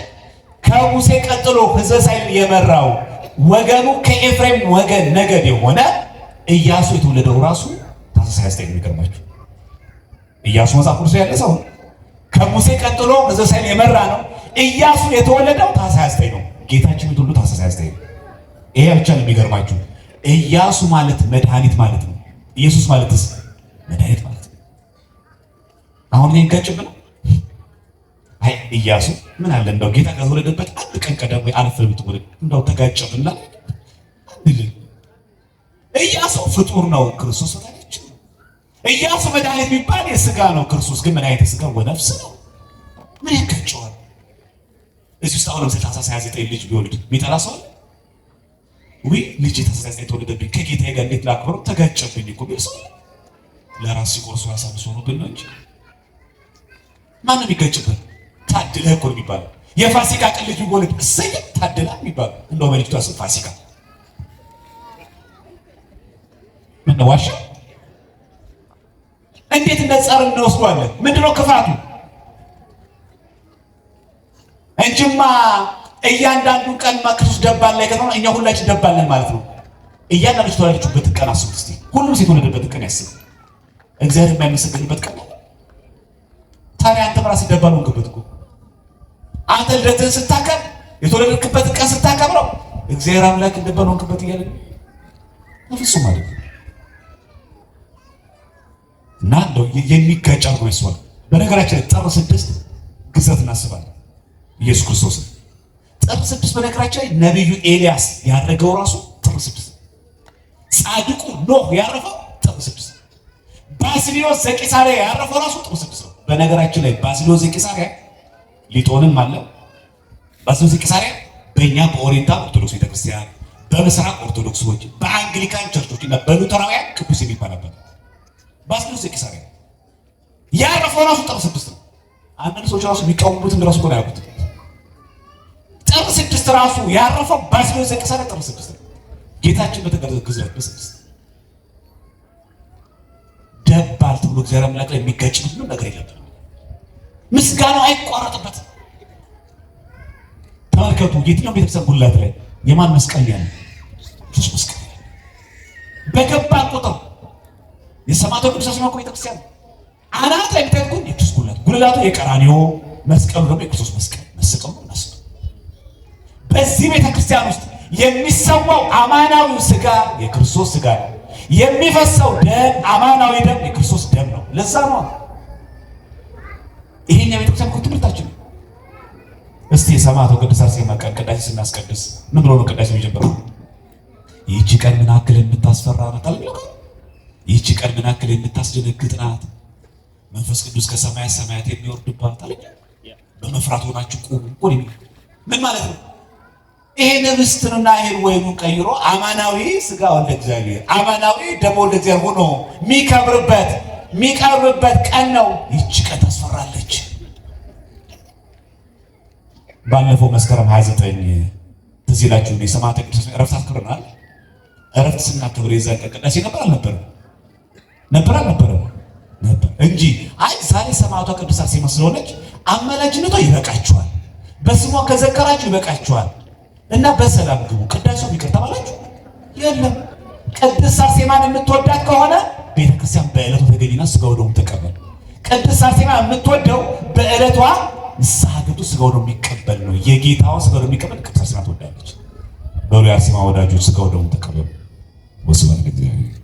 ከሙሴ ቀጥሎ ሕዝበ እስራኤልን የመራው ወገኑ ከኤፍሬም ወገን ነገድ የሆነ ኢያሱ የተወለደው ራሱ ታኅሳስ 29 የሚገርማችሁ። ኢያሱ መጽሐፍ ቅዱስ ያለ ሰው ከሙሴ ቀጥሎ ሕዝበ እስራኤልን የመራ ነው። ኢያሱ የተወለደው ታኅሳስ 29 ነው። ጌታችን የተወለደው ታኅሳስ 29 ነው። ይሄ ብቻ ነው የሚገርማችሁ። ኢያሱ ማለት መድኃኒት ማለት ነው። ኢየሱስ ማለትስ መድኃኒት ማለት ነው። አሁን ይሄን ገጭብ ነው። አይ ኢያሱ ምን አለ እንደው ጌታ ከተወለደበት አንድ ቀን ቀደም ወይ አለፈ ብትወለድ እንደው ተጋጨብና ኢያሱ ፍጡር ነው፣ ክርስቶስ ወዳጅ ነው። ኢያሱ መድኃኒት የሚባል የሥጋ ነው፣ ክርስቶስ ግን መድኃኒተ ሥጋ ወነፍስ ነው። ምን ያጋጨዋል? እዚህ ውስጥ አሁን ለምሳሌ ታኅሳስ 29 ልጅ ቢወልድ የሚጠላ ሰው አለ? ወይ ልጅ ታኅሳስ 29 የተወለደብኝ ከጌታዬ ጋር እንዴት ላክብረው ተጋጨብኝ እኮ ቢል ሰው ለራስ ሲቆርሱ ያሳብሶ ነው ብን ነው እንጂ ማንም የሚጋጭበት ታድለህ እኮ የሚባለው። የፋሲካ ቀን ልጅ ቢወልድ እሰይ ታድላ የሚባለው እንደው በልጅቷ ስም ፋሲካ ምን ዋሻ እንዴት እንደጻር እንወስዷለን። ምንድነው ክፋቱ? እንጂማ እያንዳንዱን ቀን ክርስቶስ ደባል ላይ ከተሆነ እኛ ሁላችን ደባለን ማለት ነው። እያንዳንዱ ተወለደችበት ቀን አስቡት እስቲ። ሁሉም የተወለደበት ቀን ያስብ። እግዚአብሔር የማይመሰገንበት ቀን ታዲያ አንተ ራስህ ደባል ሆንክበት እኮ። አንተ ልደትህን ስታከብር የተወለድክበት ቀን ስታከብረው እግዚአብሔር አምላክ ደባል ሆንክበት እያለ በፍጹም ማለት ነው። እና እንደው የሚጋጭ አድርጎ ይስዋል። በነገራችን ላይ ጥር 6 ግዘት እናስባለን ኢየሱስ ክርስቶስ። ጥር 6 በነገራችን ላይ ነቢዩ ኤልያስ ያደረገው ራሱ ጥር 6፣ ጻድቁ ኖህ ያረፈው ጥር 6፣ ባስልዮስ ዘቂሳርያ ያረፈው ራሱ ጥር 6 ነው። በነገራችን ላይ ባስልዮስ ዘቂሳርያ ሊጦንም አለ። ባስልዮስ ዘቂሳርያ በእኛ በኦሪየንታል ኦርቶዶክስ ቤተክርስቲያን፣ በምስራቅ ኦርቶዶክሶች፣ በአንግሊካን ቸርቾች እና በሉተራውያን ቅዱስ የሚባል ነበር። ባስልዮስ ዘቂሳርያ ያረፈው ራሱ ጥር 6 ነው። አንዳንድ ሰዎች ራሱ የሚቃወሙትን ራሱ ነው ያሉት። ጥር 6 ራሱ ያረፈው ባስልዮስ ዘቂሳርያ ጥር 6 ነው። ጌታችን በተገረዘበት በ6 ደባል ተብሎ እግዚአብሔር አምላክ ላይ የሚጋጭ ምንም ነገር የለም። ምስጋናው አይቋረጥበትም። ተመልከቱ፣ የትኛው ቤተክርስቲያን ጉላት ላይ የማን መስቀል ያለ? ኢየሱስ መስቀል በገባ ቁጥር የሰማዕታት ቅዱሳን ስማኮ ቤተክርስቲያን አናት ላይ ብታዩት የክርስቶስ ጉልላቱ የቀራንዮ መስቀሉ ደግሞ የክርስቶስ መስቀል መስቀሉ ነው። በዚህ ቤተክርስቲያን ውስጥ የሚሰዋው አማናዊ ስጋ የክርስቶስ ስጋ ነው። የሚፈሰው ደም አማናዊ ደም የክርስቶስ ደም ነው። ለዛ ነው ይሄን የቤተክርስቲያን ትምህርታችን። እስቲ የሰማዕታት ቅዱስ አርሴማ ቀን ቅዳሴ ስናስቀድስ ምን ብሎ ነው ቅዳሴ የሚጀምረው? ይህች ቀን ምን ያክል የምታስፈራ ናት አለ። ይህች ቀን ምን ያክል የምታስደነግጥ ናት፣ መንፈስ ቅዱስ ከሰማያት ሰማያት የሚወርድባት አለ። በመፍራት ሆናችሁ ቁሙ። ምን ማለት ነው? ይሄን ህብስትንና ይሄን ወይኑን ቀይሮ አማናዊ ስጋ ወልደ እግዚአብሔር አማናዊ ደም ወልደ እግዚአብሔር ሆኖ የሚቀርብበት ቀን ነው። ይህች ቀን ታስፈራለች። ባለፈው መስከረም 29 ትዝ ይላችሁ የሰማዕታት ቅዱሳን ዕረፍት አክብረናል። ዕረፍት ስናከብር የዛን ቀን ቅዳሴ ነበር አልነበረም? ነበር እንጂ አይ ዛሬ ሰማዕቷ ቅድስት አርሴማ ስለሆነች አማላጅነቷ ይበቃችኋል፣ በስሟ ከዘከራችሁ ይበቃችኋል እና በሰላም ግቡ። ቅዳሴው ይቅር ተባላችሁ? የለም። ቅድስት አርሴማን የምትወዳት ከሆነ ቤተክርስቲያን በዕለቱ ተገኝና ስጋው ደሙ ተቀበል። ቅድስት አርሴማ የምትወደው በዕለቷ ንስሐ ገብቶ ስጋው ደሙ የሚቀበል ነው። የጌታውን ስጋው ደሙ የሚቀበል ቅድስት አርሴማ ትወዳለች። በሉ የአርሴማ ወዳጆች ስጋው ደሙ ተቀበሉ። ወስብሐት ለእግዚአብሔር።